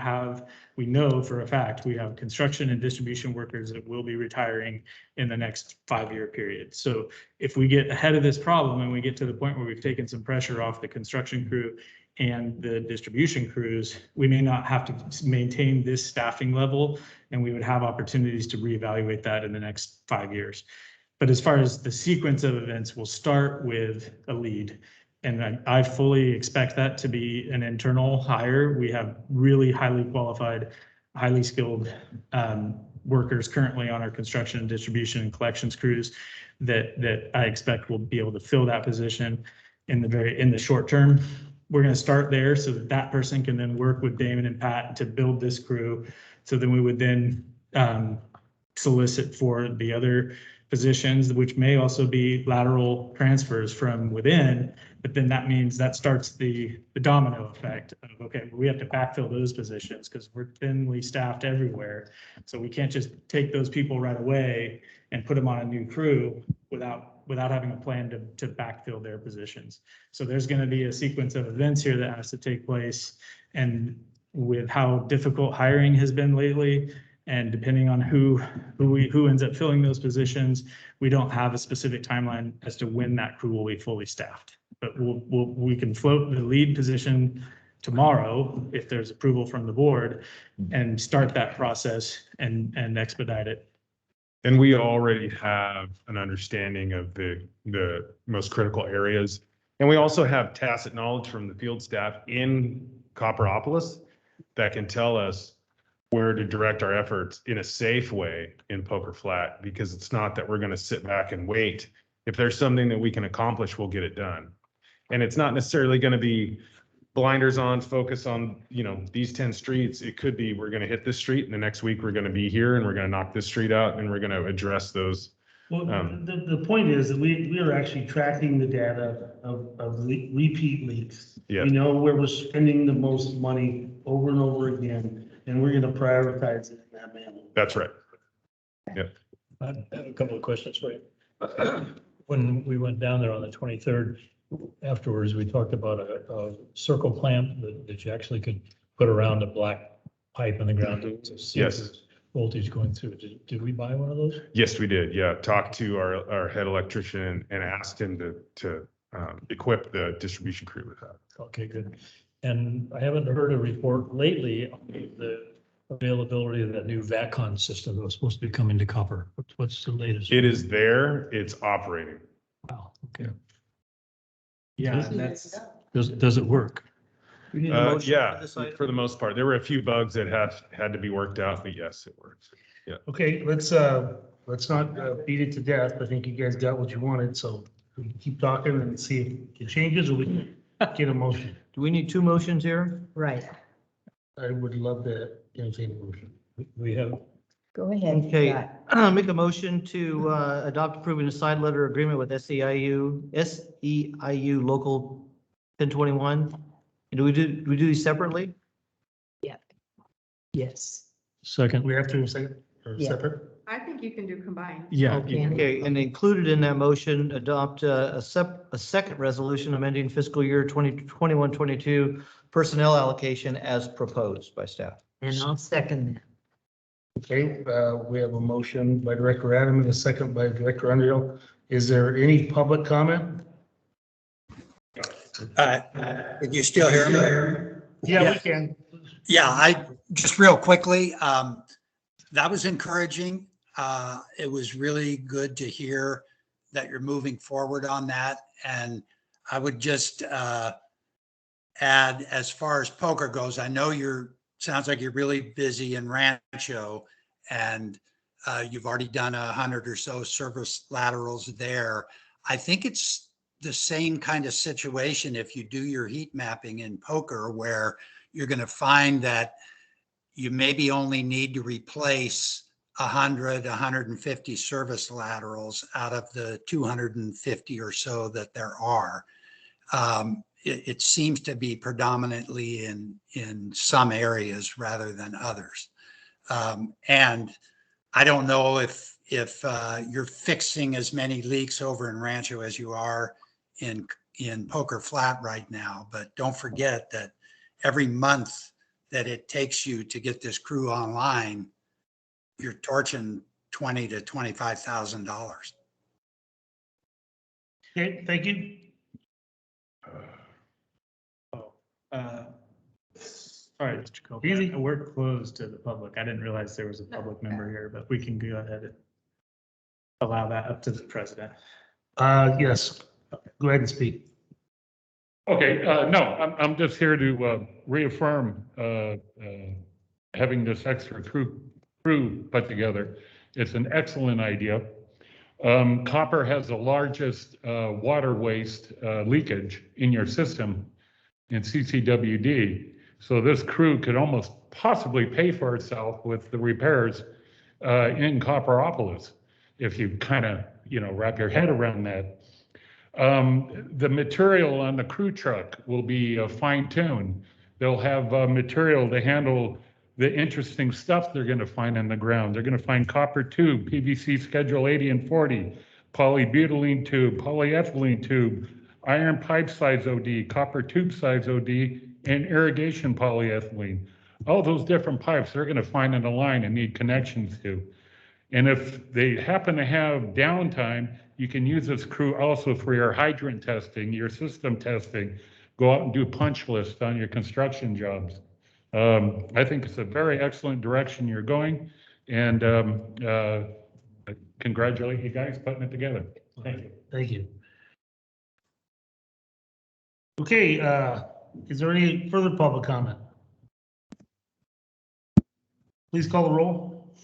S5: know for a fact, we have construction and distribution workers that will be retiring in the next 5-year period. So if we get ahead of this problem and we get to the point where we've taken some pressure off the construction crew and the distribution crews, we may not have to maintain this staffing level, and we would have opportunities to reevaluate that in the next 5 years. But as far as the sequence of events, we'll start with a lead. And I fully expect that to be an internal hire. We have really highly qualified, highly skilled workers currently on our construction and distribution and collections crews that I expect will be able to fill that position in the short term. We're going to start there so that person can then work with Damon and Pat to build this crew. So then we would then solicit for the other positions, which may also be lateral transfers from within. But then that means that starts the domino effect of, okay, we have to backfill those positions because we're thinly staffed everywhere. So we can't just take those people right away and put them on a new crew without having a plan to backfill their positions. So there's going to be a sequence of events here that has to take place. And with how difficult hiring has been lately, and depending on who ends up filling those positions, we don't have a specific timeline as to when that crew will be fully staffed. But we can float the lead position tomorrow if there's approval from the board, and start that process and expedite it.
S11: And we already have an understanding of the most critical areas. And we also have tacit knowledge from the field staff in Copperopolis that can tell us where to direct our efforts in a safe way in Poker Flat, because it's not that we're going to sit back and wait. If there's something that we can accomplish, we'll get it done. And it's not necessarily going to be blinders on, focus on, these 10 streets. It could be, we're going to hit this street and the next week we're going to be here and we're going to knock this street out and we're going to address those.
S1: Well, the point is that we are actually tracking the data of repeat leaks.
S11: Yeah.
S1: We know where we're spending the most money over and over again, and we're gonna prioritize it in that manner.
S11: That's right.
S4: I have a couple of questions for you. When we went down there on the 23rd, afterwards, we talked about a circle clamp that you actually could put around a black pipe in the ground to see if
S11: Yes.
S4: there's voltage going through. Did we buy one of those?
S11: Yes, we did. Yeah. Talked to our head electrician and asked him to equip the distribution crew with that.
S4: Okay, good. And I haven't heard a report lately on the availability of that new VACCON system that was supposed to be coming to copper. What's the latest?
S11: It is there. It's operating.
S4: Wow, okay.
S5: Yeah, and that's,
S4: Does it work?
S12: We need a motion
S11: Yeah,
S12: for this item?
S11: for the most part. There were a few bugs that had to be worked out, but yes, it works.
S1: Okay, let's not beat it to death. I think you guys got what you wanted, so we can keep talking and see if it changes or we can get a motion.
S12: Do we need two motions here?
S6: Right.
S1: I would love to entertain a motion.
S4: We have,
S6: Go ahead.
S12: Okay,
S6: Scott.
S12: make a motion to adopt approving a side letter agreement with SEIU Local 1021. And do we do these separately?
S6: Yes.
S4: second,
S1: We have to say or
S6: Yeah.
S1: separate?
S9: I think you can do combined.
S5: yeah.
S6: Okay.
S12: Okay, and included in that motion, adopt a second resolution amending fiscal year 2021-22 personnel allocation as proposed by staff.
S6: And I'll second that.
S1: Okay, we have a motion by Director Adam and a second by Director Underhill. Is there any public comment?
S7: Can you still hear me?
S1: Yeah, we can.
S7: Yeah, I, just real quickly, that was encouraging. It was really good to hear that you're moving forward on that. And I would just add, as far as poker goes, I know sounds like you're really busy in Rancho and you've already done 100 or so service laterals there. I think it's the same kind of situation if you do your heat mapping in poker, where you're going to find that you maybe only need to replace 100, 150 service laterals out of the 250 or so that there are. It seems to be predominantly in some areas rather than others. And I don't know if you're fixing as many leaks over in Rancho as you are in Poker Flat right now, but don't forget that every month that it takes you to get this crew online, you're torching $20,000 to $25,000.
S1: Okay, thank you.
S5: Sorry, Mr. Copeland.
S1: Easy.
S5: We're closed to the public. I didn't realize there was a public member here, but we can go ahead and allow that up to the president.
S1: Yes, go ahead and speak.
S10: Okay, no, I'm just here to reaffirm having this extra crew put together. It's an excellent idea. Copper has the largest water waste leakage in your system in CCWD. So this crew could almost possibly pay for itself with the repairs in Copperopolis, if you kind of, wrap your head around that. The material on the crew truck will be fine-tuned. They'll have material to handle the interesting stuff they're going to find in the ground. They're going to find copper tube, PVC schedule 80 and 40, polybutylene tube, polyethylene tube, iron pipe size OD, copper tube size OD, and irrigation polyethylene. All those different pipes they're going to find in a line and need connections to. And if they happen to have downtime, you can use this crew also for your hydrant testing, your system testing. Go out and do punch lists on your construction jobs. I think it's a very excellent direction you're going, and congratulate you guys putting it together. Thank you.
S1: Thank you. Okay, Is there any further public comment? Please call the roll.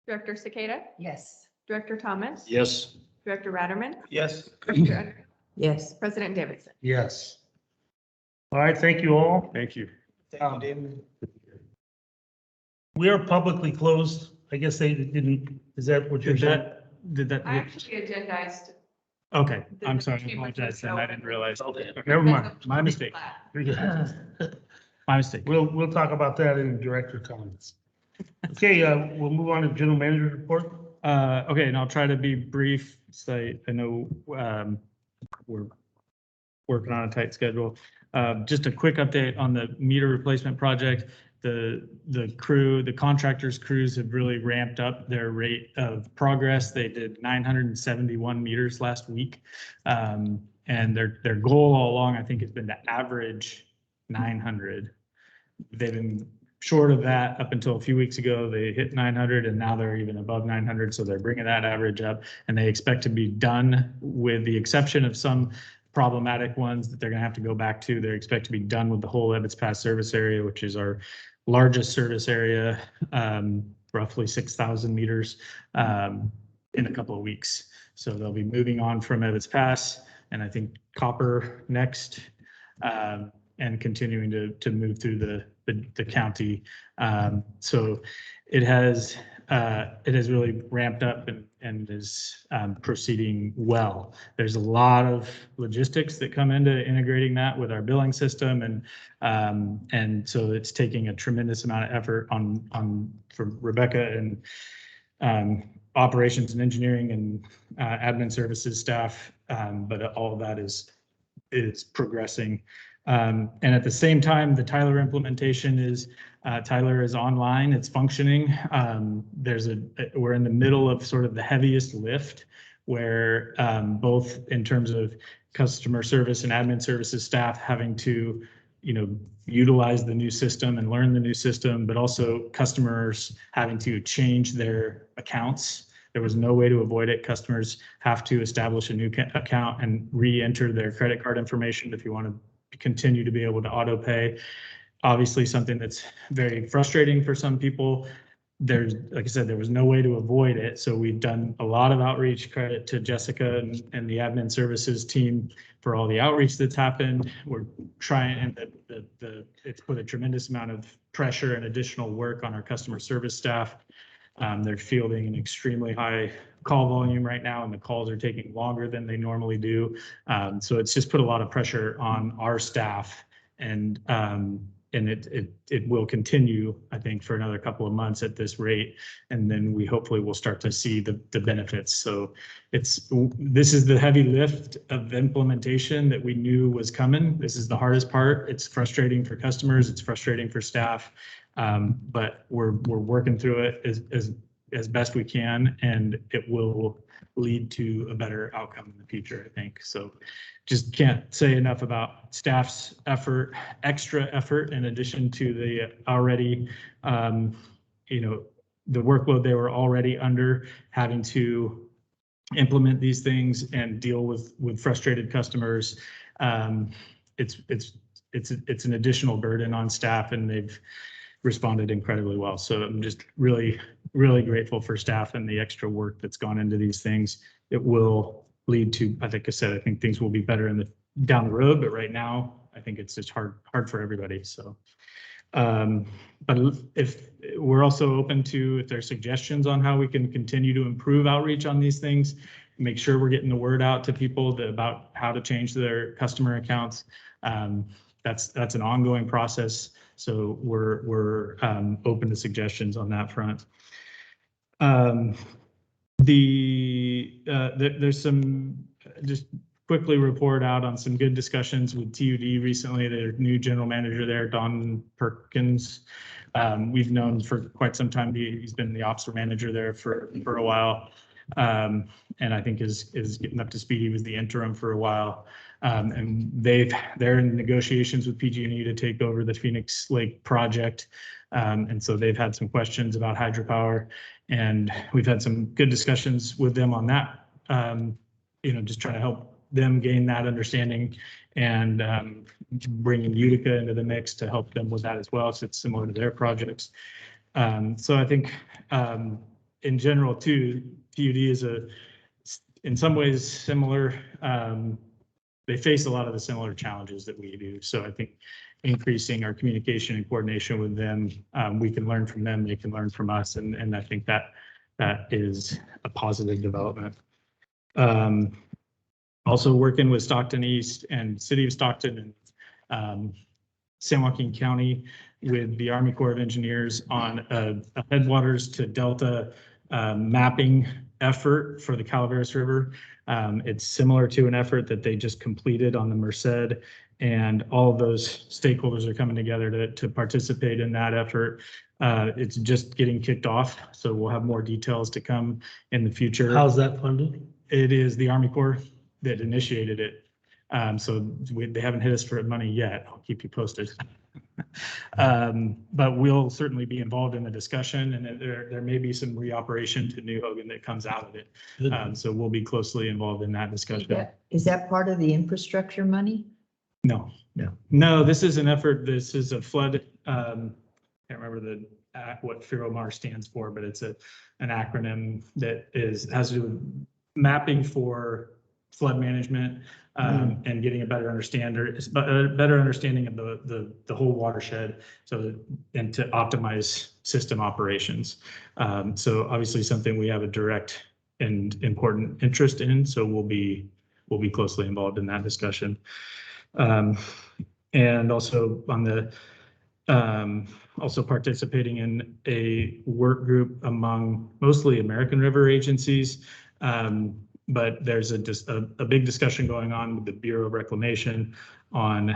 S9: Director Cicada,
S2: Yes.
S9: Director Thomas,
S4: Yes.
S9: Director Ratterman,
S12: Yes.
S9: Director Under-
S6: Yes.
S9: President Davidson.
S1: Yes. All right, thank you all.
S11: Thank you.
S12: Thank you, David.
S1: We are publicly closed. I guess they didn't, is that what you're
S5: Did
S1: saying?
S5: did that,
S9: I actually agendized.
S5: okay,
S9: the
S5: I'm sorry, I
S9: achievements
S5: apologize, then I didn't realize.
S1: Okay, never mind.
S5: My mistake,
S1: You're good.
S5: my mistake.
S1: We'll talk about that in director comments. Okay, we'll move on to general manager report.
S5: Okay, and I'll try to be brief, so I know we're working on a tight schedule. Just a quick update on the meter replacement project. The crew, the contractors' crews have really ramped up their rate of progress. They did 971 meters last week. And their goal all along, I think, has been to average 900. They've been short of that up until a few weeks ago. They hit 900 and now they're even above 900. So they're bringing that average up, and they expect to be done, with the exception of some problematic ones that they're going to have to go back to. They expect to be done with the whole Ebbets Pass service area, which is our largest service area, roughly 6,000 meters, in a couple of weeks. So they'll be moving on from Ebbets Pass, and I think Copper next, and continuing to move through the county. So it has really ramped up and is proceeding well. There's a lot of logistics that come into integrating that with our billing system, and so it's taking a tremendous amount of effort from Rebecca and operations and engineering and admin services staff, but all of that is progressing. And at the same time, the Tyler implementation is, Tyler is online, it's functioning. We're in the middle of sort of the heaviest lift, where both in terms of customer service and admin services staff having to, utilize the new system and learn the new system, but also customers having to change their accounts. There was no way to avoid it. Customers have to establish a new account and re-enter their credit card information if you want to continue to be able to auto pay. Obviously, something that's very frustrating for some people. Like I said, there was no way to avoid it. So we've done a lot of outreach. Credit to Jessica and the admin services team for all the outreach that's happened. We're trying, and it's put a tremendous amount of pressure and additional work on our customer service staff. They're fielding an extremely high call volume right now, and the calls are taking longer than they normally do. So it's just put a lot of pressure on our staff, and it will continue, I think, for another couple of months at this rate, and then we hopefully will start to see the benefits. So this is the heavy lift of implementation that we knew was coming. This is the hardest part. It's frustrating for customers. It's frustrating for staff, but we're working through it as best we can, and it will lead to a better outcome in the future, I think. So just can't say enough about staff's effort, extra effort, in addition to the already, the workload they were already under, having to implement these things and deal with frustrated customers. It's an additional burden on staff, and they've responded incredibly well. So I'm just really, really grateful for staff and the extra work that's gone into these things. It will lead to, I think I think things will be better down the road, but right now, I think it's just hard for everybody. So, but if we're also open to, if there's suggestions on how we can continue to improve outreach on these things, make sure we're getting the word out to people about how to change their customer accounts. That's an ongoing process. So we're open to suggestions on that front. There's some, just quickly report out on some good discussions with TUD recently. Their new general manager there, Don Perkins. We've known for quite some time. He's been the ops manager there for a while. And I think is getting up to speed. He was the interim for a while. And they're in negotiations with PG&E to take over the Phoenix Lake project. And so they've had some questions about hydropower, and we've had some good discussions with them on that. Just trying to help them gain that understanding and bringing Utica into the mix to help them with that as well, so it's similar to their projects. So I think in general too, PUD is in some ways similar. They face a lot of the similar challenges that we do. So I think increasing our communication and coordination with them, we can learn from them, they can learn from us, and I think that is a positive development. Also working with Stockton East and City of Stockton and San Joaquin County with the Army Corps of Engineers on a headwaters to delta mapping effort for the Calaveras River. It's similar to an effort that they just completed on the Merced, and all of those stakeholders are coming together to participate in that effort. It's just getting kicked off, so we'll have more details to come in the future.
S1: How's that funded?
S5: It is the Army Corps that initiated it. So they haven't hit us for money yet. I'll keep you posted. But we'll certainly be involved in the discussion, and there may be some reoperation to New Hogan that comes out of it. So we'll be closely involved in that discussion.
S6: Is that part of the infrastructure money?
S5: No, this is an effort. This is a flood. Can't remember what FIROMAR stands for, but it's an acronym that has to do with mapping for flood management and getting a better understanding of the whole watershed, and to optimize system operations. So obviously something we have a direct and important interest in. So we'll be closely involved in that discussion. And also on the also participating in a work group among mostly American River agencies. But there's a big discussion going on with the Bureau of Reclamation on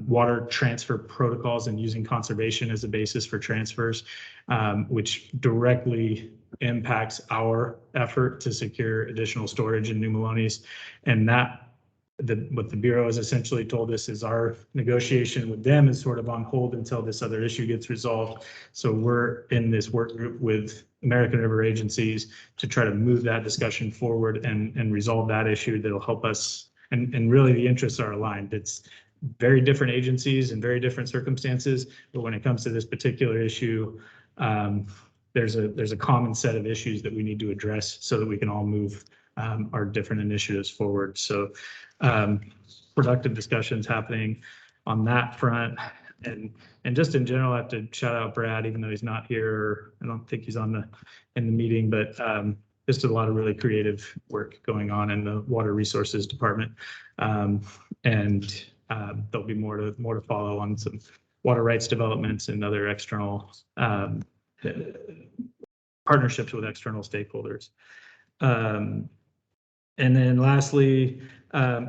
S5: water transfer protocols and using conservation as a basis for transfers, which directly impacts our effort to secure additional storage in New Melones. And what the Bureau has essentially told us is our negotiation with them is sort of on hold until this other issue gets resolved. So we're in this work group with American River agencies to try to move that discussion forward and resolve that issue that'll help us. And really the interests are aligned. It's very different agencies and very different circumstances, but when it comes to this particular issue, there's a common set of issues that we need to address so that we can all move our different initiatives forward. So productive discussions happening on that front. And just in general, I have to shout out Brad, even though he's not here. I don't think he's in the meeting, but just a lot of really creative work going on in the Water Resources Department. And there'll be more to follow on some water rights developments and other external partnerships with external stakeholders. And then lastly,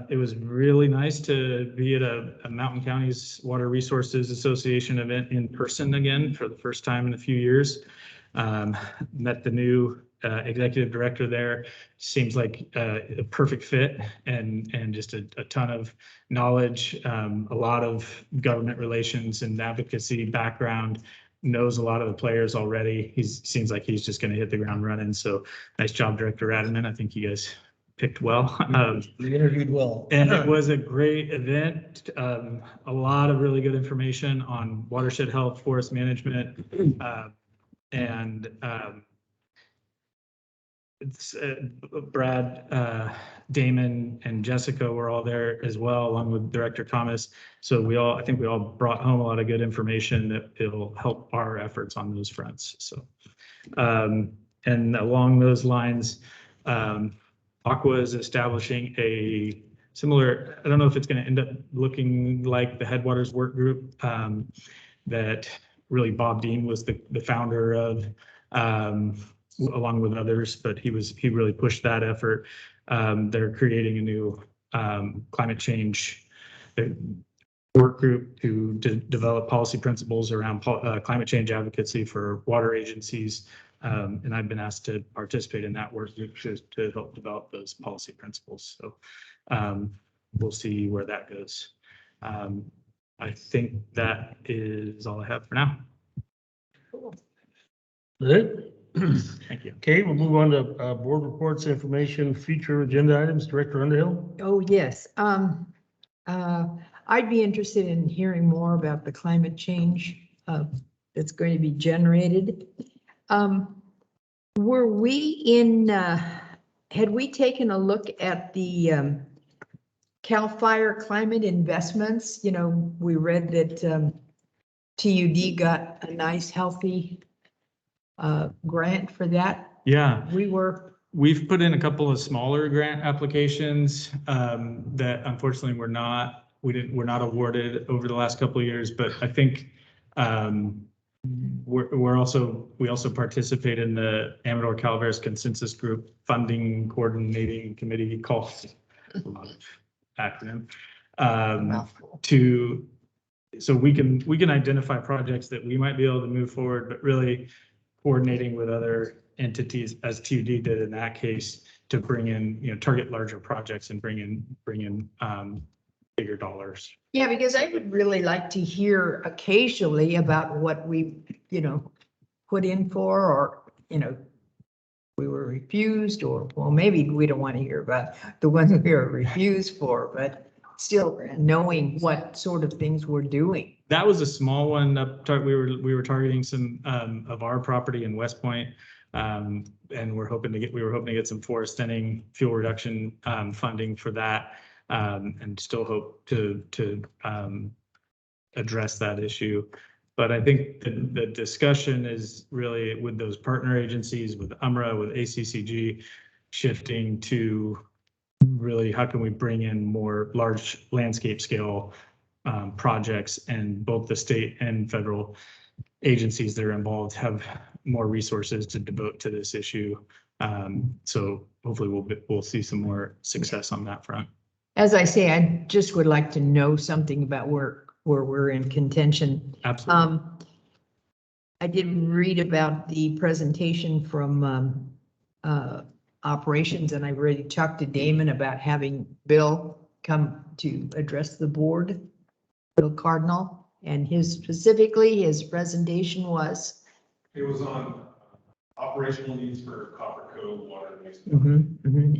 S5: it was really nice to be at a Mountain Counties Water Resources Association event in person again for the first time in a few years. Met the new executive director there. Seems like a perfect fit and just a ton of knowledge, a lot of government relations and advocacy background. Knows a lot of the players already. Seems like he's just going to hit the ground running. So nice job, Director Rademan. I think you guys picked well.
S12: You interviewed well.
S5: And it was a great event. A lot of really good information on watershed health, forest management, and Brad, Damon, and Jessica were all there as well, along with Director Thomas. So I think we all brought home a lot of good information that it'll help our efforts on those fronts. So, and along those lines, Aqua is establishing a similar, I don't know if it's going to end up looking like the Headwaters Work Group that really Bob Dean was the founder of, along with others, but he really pushed that effort. They're creating a new climate change work group to develop policy principles around climate change advocacy for water agencies. And I've been asked to participate in that work group to help develop those policy principles. So we'll see where that goes. I think that is all I have for now.
S1: Good.
S5: Thank you.
S1: Okay, we'll move on to board reports, information, future agenda items. Director Underhill.
S6: Oh, yes. I'd be interested in hearing more about the climate change that's going to be generated. Were we in, had we taken a look at the CAL FIRE climate investments? You know, we read that TUD got a nice, healthy grant for that.
S5: Yeah.
S6: We've
S5: put in a couple of smaller grant applications that unfortunately we're not awarded over the last couple of years, but I think we also participate in the Amador Calaveras Consensus Group Funding Coordinating Committee called a lot of acronym so we can identify projects that we might be able to move forward, but really coordinating with other entities as TUD did in that case to bring in, target larger projects and bring in bigger dollars.
S6: Yeah, because I would really like to hear occasionally about what we, put in for, or, we were refused, or, well, maybe we don't want to hear about the ones we were refused for, but still knowing what sort of things we're doing.
S5: That was a small one. We were targeting some of our property in West Point. And we were hoping to get some forest thinning fuel reduction funding for that, and still hope to address that issue. But I think the discussion is really with those partner agencies, with UMRA, with ACCG, shifting to really how can we bring in more large landscape scale projects, and both the state and federal agencies that are involved have more resources to devote to this issue. So hopefully we'll see some more success on that front.
S6: As I say, I just would like to know something about where we're in contention.
S5: Absolutely.
S6: I did read about the presentation from operations, and I've already talked to Damon about having Bill come to address the board, Bill Cardinal, and his presentation was.
S11: It was on operational needs for Copper Cove water and waste.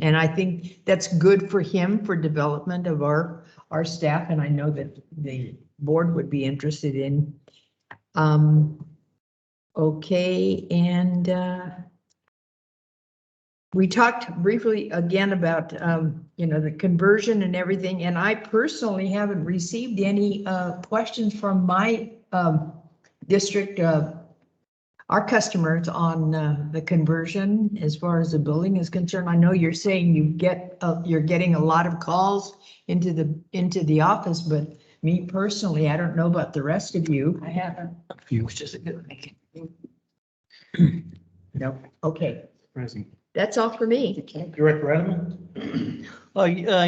S6: And I think that's good for him for development of our staff, and I know that the board would be interested in. Okay, and we talked briefly again about the conversion and everything, and I personally haven't received any questions from my district, our customers, on the conversion as far as the building is concerned. I know you're saying you're getting a lot of calls into the office, but me personally, I don't know about the rest of you.
S2: I haven't.
S6: Which is a good thing. No, okay,
S5: Present.
S6: that's all for me.
S1: Director Edelman?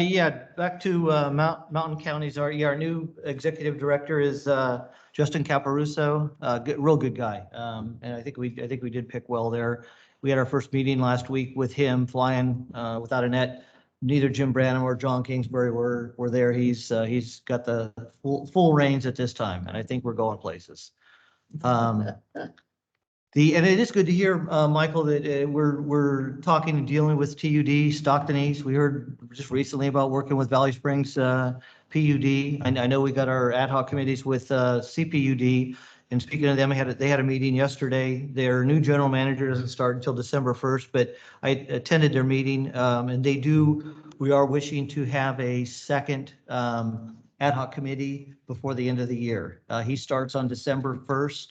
S12: Yeah, back to Mountain Counties. Our new executive director is Justin Caparuso, real good guy. And I think we did pick well there. We had our first meeting last week with him flying without a net. Neither Jim Branham or John Kingsbury were there. He's got the full reins at this time, and I think we're going places. And it is good to hear, Michael, that we're talking and dealing with TUD, Stockton East. We heard just recently about working with Valley Springs PUD. I know we got our ad hoc committees with CPUD. And speaking of them, they had a meeting yesterday. Their new general manager doesn't start until December 1st, but I attended their meeting, and we are wishing to have a second ad hoc committee before the end of the year. He starts on December 1st.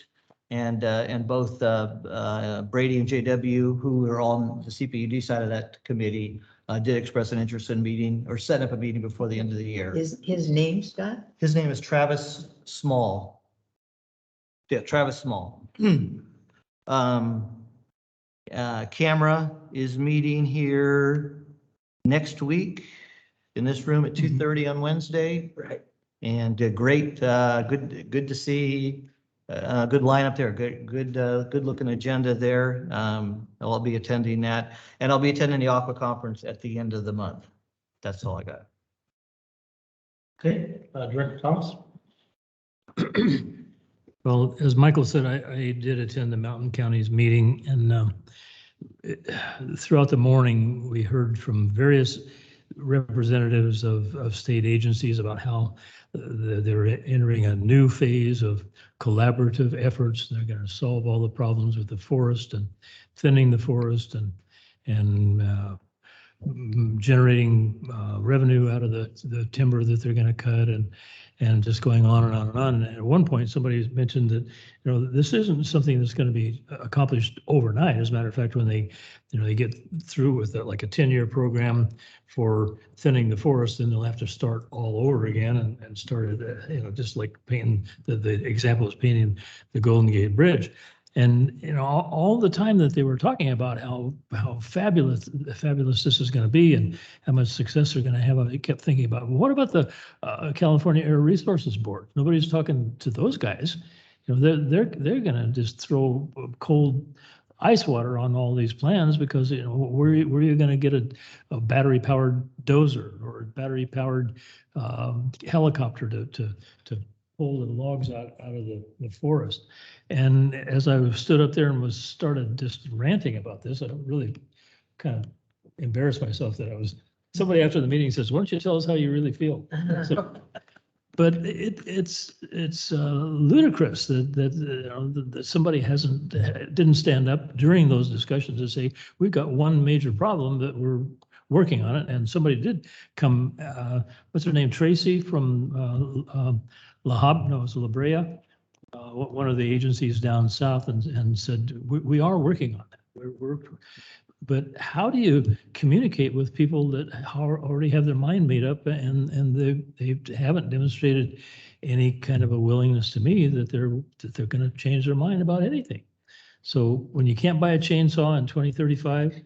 S12: And both Brady and JW, who are on the CPUD side of that committee, did express an interest in meeting or set up a meeting before the end of the year.
S6: His name, Scott?
S12: His name is Travis Small. Yeah, Travis Small. Camera is meeting here next week in this room at 2:30 on Wednesday.
S6: Right.
S12: And great, good to see. Good lineup there. Good looking agenda there. I'll be attending that, and I'll be attending the Aqua Conference at the end of the month. That's all I got.
S1: Okay, Director Thomas?
S4: Well, as Michael said, I did attend the Mountain Counties meeting, and throughout the morning, we heard from various representatives of state agencies about how they're entering a new phase of collaborative efforts. They're going to solve all the problems with the forest and thinning the forest and generating revenue out of the timber that they're going to cut and just going on and on and on. And at one point, somebody mentioned that, this isn't something that's going to be accomplished overnight. As a matter of fact, when they get through with like a 10-year program for thinning the forest, then they'll have to start all over again and start at, just like painting, the example is painting the Golden Gate Bridge. And, all the time that they were talking about how fabulous this is going to be and how much success they're going to have, I kept thinking about, what about the California Air Resources Board? Nobody's talking to those guys. They're going to just throw cold ice water on all these plans because, where are you going to get a battery powered dozer or a battery powered helicopter to pull the logs out of the forest? And as I stood up there and started just ranting about this, I really kind of embarrassed myself that somebody after the meeting says, why don't you tell us how you really feel? So, but it's ludicrous that somebody didn't stand up during those discussions and say, we've got one major problem that we're working on it. And somebody did come, what's her name, Tracy from La Brea, one of the agencies down south, and said, we are working on that. But how do you communicate with people that already have their mind made up and they haven't demonstrated any kind of a willingness to me that they're going to change their mind about anything? So when you can't buy a chainsaw in 2035, how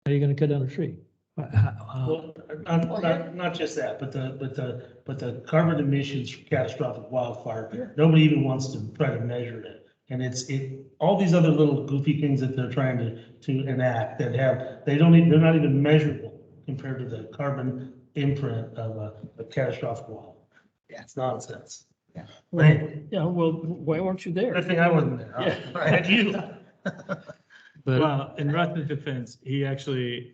S4: are you going to cut down a tree?
S1: Well, not just that, but the carbon emissions from catastrophic wildfire, nobody even wants to try to measure it. And all these other little goofy things that they're trying to enact they're not even measurable compared to the carbon imprint of a catastrophic wildfire. Yeah, it's nonsense.
S2: Yeah.
S4: Well, why weren't you there?
S1: I think I wasn't there.
S4: Yeah.
S1: I had you.
S4: But
S5: Well, in Ruth's defense, he actually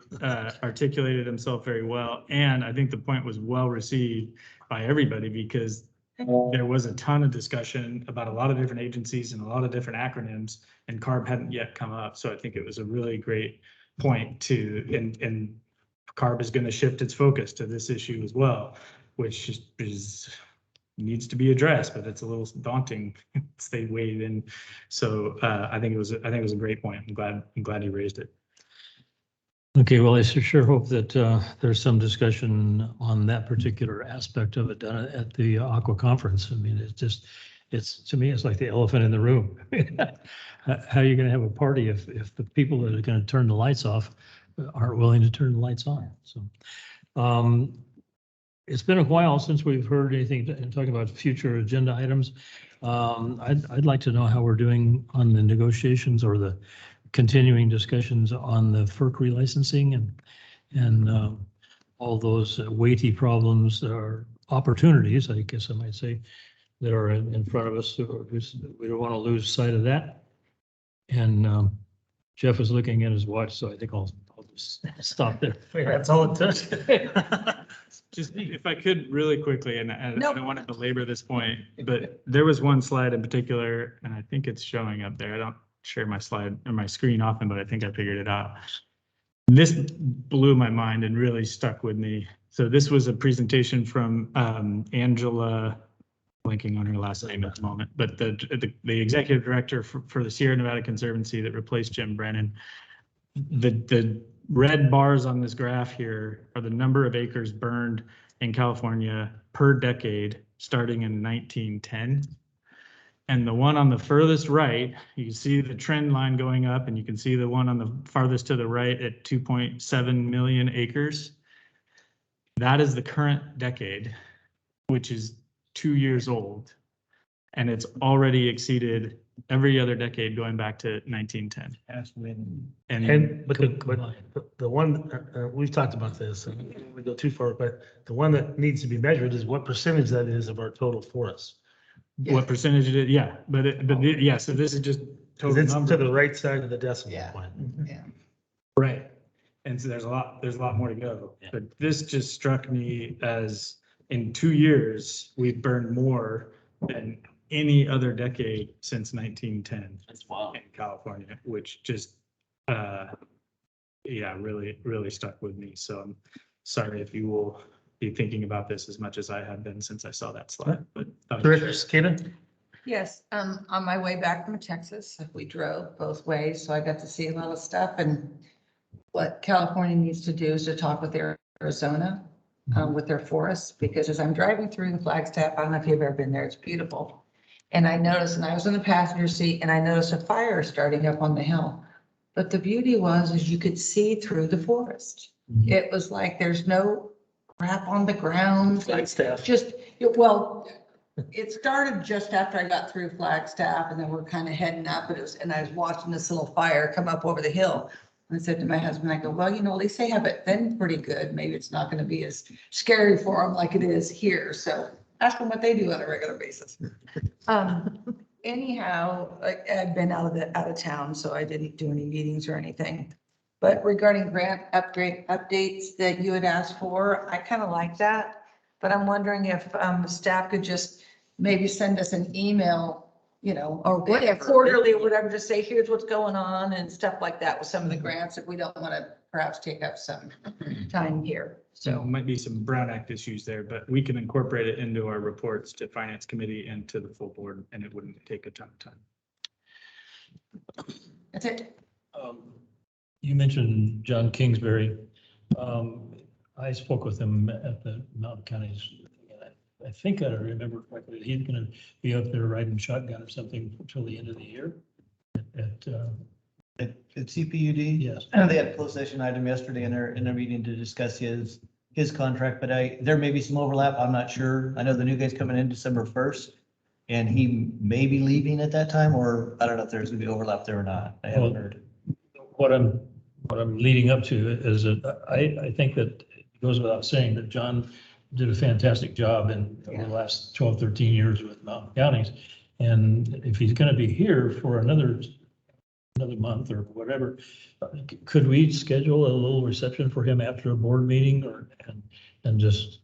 S5: articulated himself very well. And I think the point was well received by everybody because there was a ton of discussion about a lot of different agencies and a lot of different acronyms, and CARB hadn't yet come up. So I think it was a really great point and CARB is going to shift its focus to this issue as well, which needs to be addressed, but it's a little daunting. They weighed in. So I think it was a great point. I'm glad he raised it.
S4: okay, well, I sure hope that there's some discussion on that particular aspect of it done at the Aqua Conference. I mean, to me, it's like the elephant in the room. How are you going to have a party if the people that are going to turn the lights off aren't willing to turn the lights on? So it's been a while since we've heard anything talking about future agenda items. I'd like to know how we're doing on the negotiations or the continuing discussions on the FERC relicensing and all those weighty problems or opportunities, I guess I might say, that are in front of us. We don't want to lose sight of that. And Jeff is looking at his watch, so I think I'll just stop there.
S1: That's all it took.
S5: Just if I could really quickly, and I don't want to belabor this point, but there was one slide in particular, and I think it's showing up there. I don't share my slide or my screen often, but I think I figured it out. This blew my mind and really stuck with me. So this was a presentation from Angela, blanking on her last name at the moment, but the executive director for the Sierra Nevada Conservancy that replaced Jim Brennan. The red bars on this graph here are the number of acres burned in California per decade starting in 1910. And the one on the furthest right, you can see the trend line going up, and you can see the one on the farthest to the right at 2.7 million acres. That is the current decade, which is 2 years old. And it's already exceeded every other decade going back to 1910.
S1: But the one, we've talked about this, and we go too far, but the one that needs to be measured is what percentage that is of our total forest.
S5: What percentage it is? Yeah, yeah, so this is just
S1: Because
S5: total
S1: it's to
S5: number.
S1: the right side of the decimal
S2: Yeah.
S1: point.
S2: Yeah.
S5: Right. and so there's a lot more to go. But this just struck me as in 2 years, we've burned more than any other decade since 1910
S12: That's wild.
S5: in California, which just, really stuck with me. So I'm sorry if you will be thinking about this as much as I have been since I saw that slide, but.
S1: Director Cicada?
S2: Yes, on my way back from Texas, we drove both ways, so I got to see a lot of stuff. And what California needs to do is to talk with Arizona, with their forests, because as I'm driving through the Flagstaff, I don't know if you've ever been there, it's beautiful. And I noticed, and I was in the passenger seat, and I noticed a fire starting up on the hill. But the beauty is you could see through the forest. It was like there's no crap on the ground.
S1: Flagstaff.
S2: It started just after I got through Flagstaff, and then we're kind of heading up, and I was watching this little fire come up over the hill. And I said to my husband, I go, well, at least they have it then pretty good. Maybe it's not going to be as scary for them like it is here. So ask them what they do on a regular basis. Anyhow, I've been out of town, so I didn't do any meetings or anything. But regarding grant upgrade updates that you had asked for, I kind of like that. But I'm wondering if staff could just maybe send us an email, or whatever, quarterly or whatever, to say, here's what's going on and stuff like that with some of the grants, if we don't want to perhaps take up some time here.
S5: So
S2: So,
S5: might be some Brown Act issues there, but we can incorporate it into our reports to Finance Committee and to the full board, and it wouldn't take a ton of time.
S2: that's it.
S4: You mentioned John Kingsbury. I spoke with him at the Mountain Counties. I think I remember correctly, he's going to be up there riding shotgun or something until the end of the year.
S12: At CPUD?
S4: Yes.
S12: They had a closed session item yesterday in their meeting to discuss his contract, but there may be some overlap. I'm not sure. I know the new guy's coming in December 1st, and he may be leaving at that time, or I don't know if there's gonna be overlap there or not. I haven't heard.
S4: What I'm leading up to is that I think that it goes without saying that John did a fantastic job in the last 12, 13 years with Mountain Counties. And if he's going to be here for another month or whatever, could we schedule a little reception for him after a board meeting and just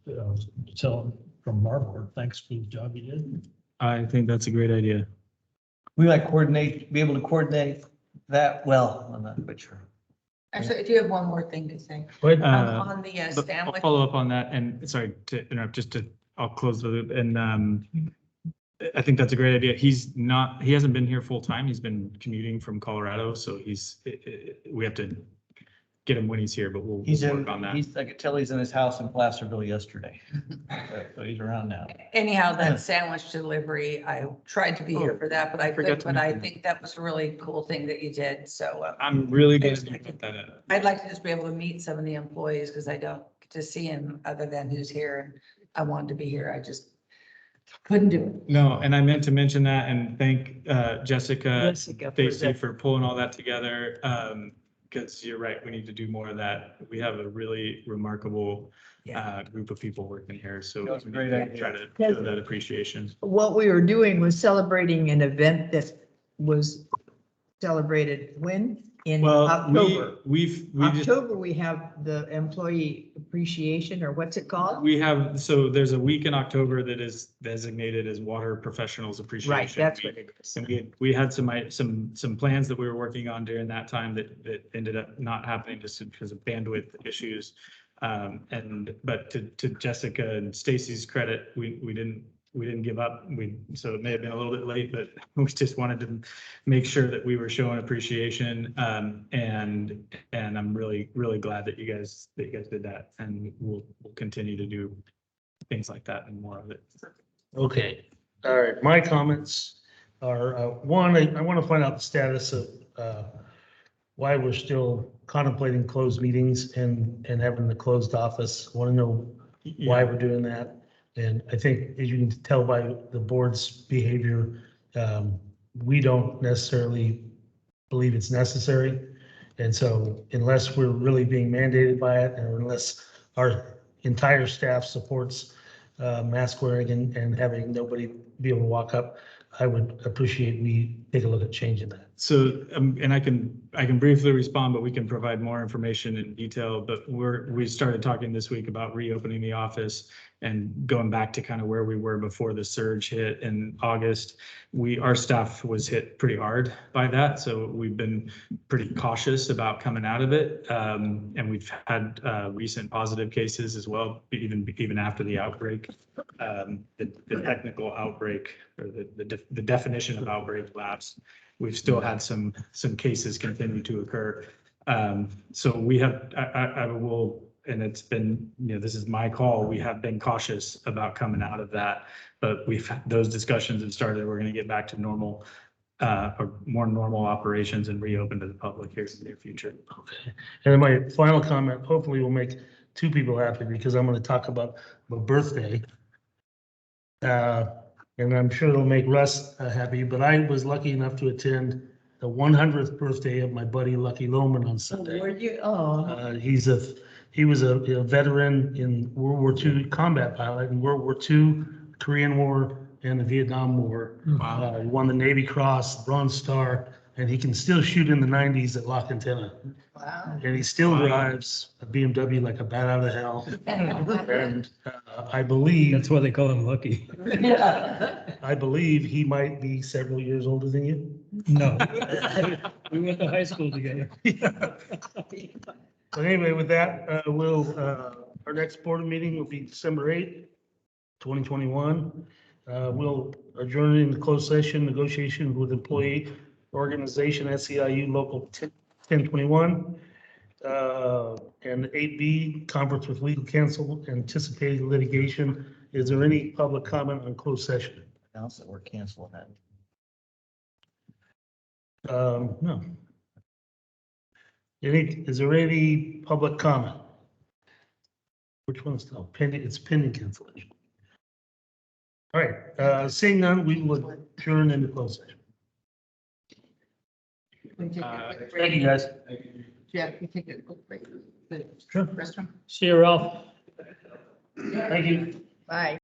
S4: tell him from our board, thanks for the job he did?
S5: I think that's a great idea.
S12: We might be able to coordinate that. Well, I'm not quite sure.
S2: Actually, I do have one more thing to say.
S1: But
S2: On the
S5: But I'll
S2: Stanley.
S5: follow up on that, and sorry to interrupt, I'll close the loop, and I think that's a great idea. He hasn't been here full time. He's been commuting from Colorado, so we have to get him when he's here, but we'll work on that.
S12: I could tell he's in his house in Placerville yesterday. So he's around now.
S2: Anyhow, that sandwich delivery, I tried to be here for that, but I
S5: forgot
S2: couldn't,
S5: to
S2: but I
S5: mention
S2: think that was a really cool thing that you did. So
S5: I'm really glad you put that in.
S2: I'd like to just be able to meet some of the employees because I don't get to see him other than who's here. And I wanted to be here. I just couldn't do it.
S5: No, and I meant to mention that and thank Jessica,
S6: Jessica,
S5: Stacy for pulling all that together. Because you're right, we need to do more of that. We have a really remarkable group of people working here, so
S12: That was a
S5: we
S12: great
S5: need to
S12: idea.
S5: try to show that appreciation.
S6: What we were doing was celebrating an event that was celebrated when? In
S5: Well,
S6: October.
S5: we just,
S6: October, we have the employee appreciation, or what's it called?
S5: so there's a week in October that is designated as Water Professionals Appreciation.
S6: Right, that's
S5: Week.
S6: what it is.
S5: And we had some plans that we were working on during that time that ended up not happening just because of bandwidth issues. But to Jessica and Stacy's credit, we didn't give up. So it may have been a little bit late, but we just wanted to make sure that we were showing appreciation. And I'm really, really glad that you guys did that. And we'll continue to do things like that and more of it.
S1: okay, all right, my comments are, one, I want to find out the status of why we're still contemplating closed meetings and having the closed office. Want to know why we're doing that. And I think, as you can tell by the board's behavior, we don't necessarily believe it's necessary. And so unless we're really being mandated by it, and unless our entire staff supports mask wearing and having nobody be able to walk up, I would appreciate we take a look at changing that.
S5: So, and I can briefly respond, but we can provide more information in detail. But we started talking this week about reopening the office and going back to kind of where we were before the surge hit in August. Our staff was hit pretty hard by that. So we've been pretty cautious about coming out of it. And we've had recent positive cases as well, even after the outbreak. The technical outbreak or the definition of outbreak lapse. We've still had some cases continue to occur. So we have, I will, and it's been, this is my call. We have been cautious about coming out of that, but those discussions have started. We're going to get back to normal, or more normal operations and reopen to the public here in the near future.
S1: Okay. And then my final comment, hopefully will make two people happy because I'm going to talk about my birthday. And I'm sure it'll make Russ happy, but I was lucky enough to attend the 100th birthday of my buddy Lucky Loman on Sunday.
S6: Were you? Oh.
S1: He was a veteran in World War II, combat pilot in World War II, Korean War, and the Vietnam War.
S5: Wow.
S1: He won the Navy Cross, Bronze Star, and he can still shoot in the 90s at Lock Antenna.
S6: Wow.
S1: And he still drives a BMW like a bat out of hell. And I believe.
S4: That's why they call him Lucky.
S1: I believe he might be several years older than you.
S4: No. We went to high school together.
S1: But anyway, with that, our next board meeting will be December 8th, 2021. We'll adjourn into closed session negotiations with employee organization SEIU Local 1021. And 8B, conference with legal counsel, anticipated litigation. Is there any public comment on closed session?
S12: Announce that we're canceling that.
S1: No. Is there any public comment? Which one is still pending? It's pending cancellation. All right, seeing none, we will adjourn into closed session.
S6: We take a quick
S1: Thank
S6: break.
S1: you, guys.
S6: Jack, we take a quick break. The
S1: Sure.
S6: restroom.
S4: See you, Ralph.
S1: Thank you.
S6: Bye.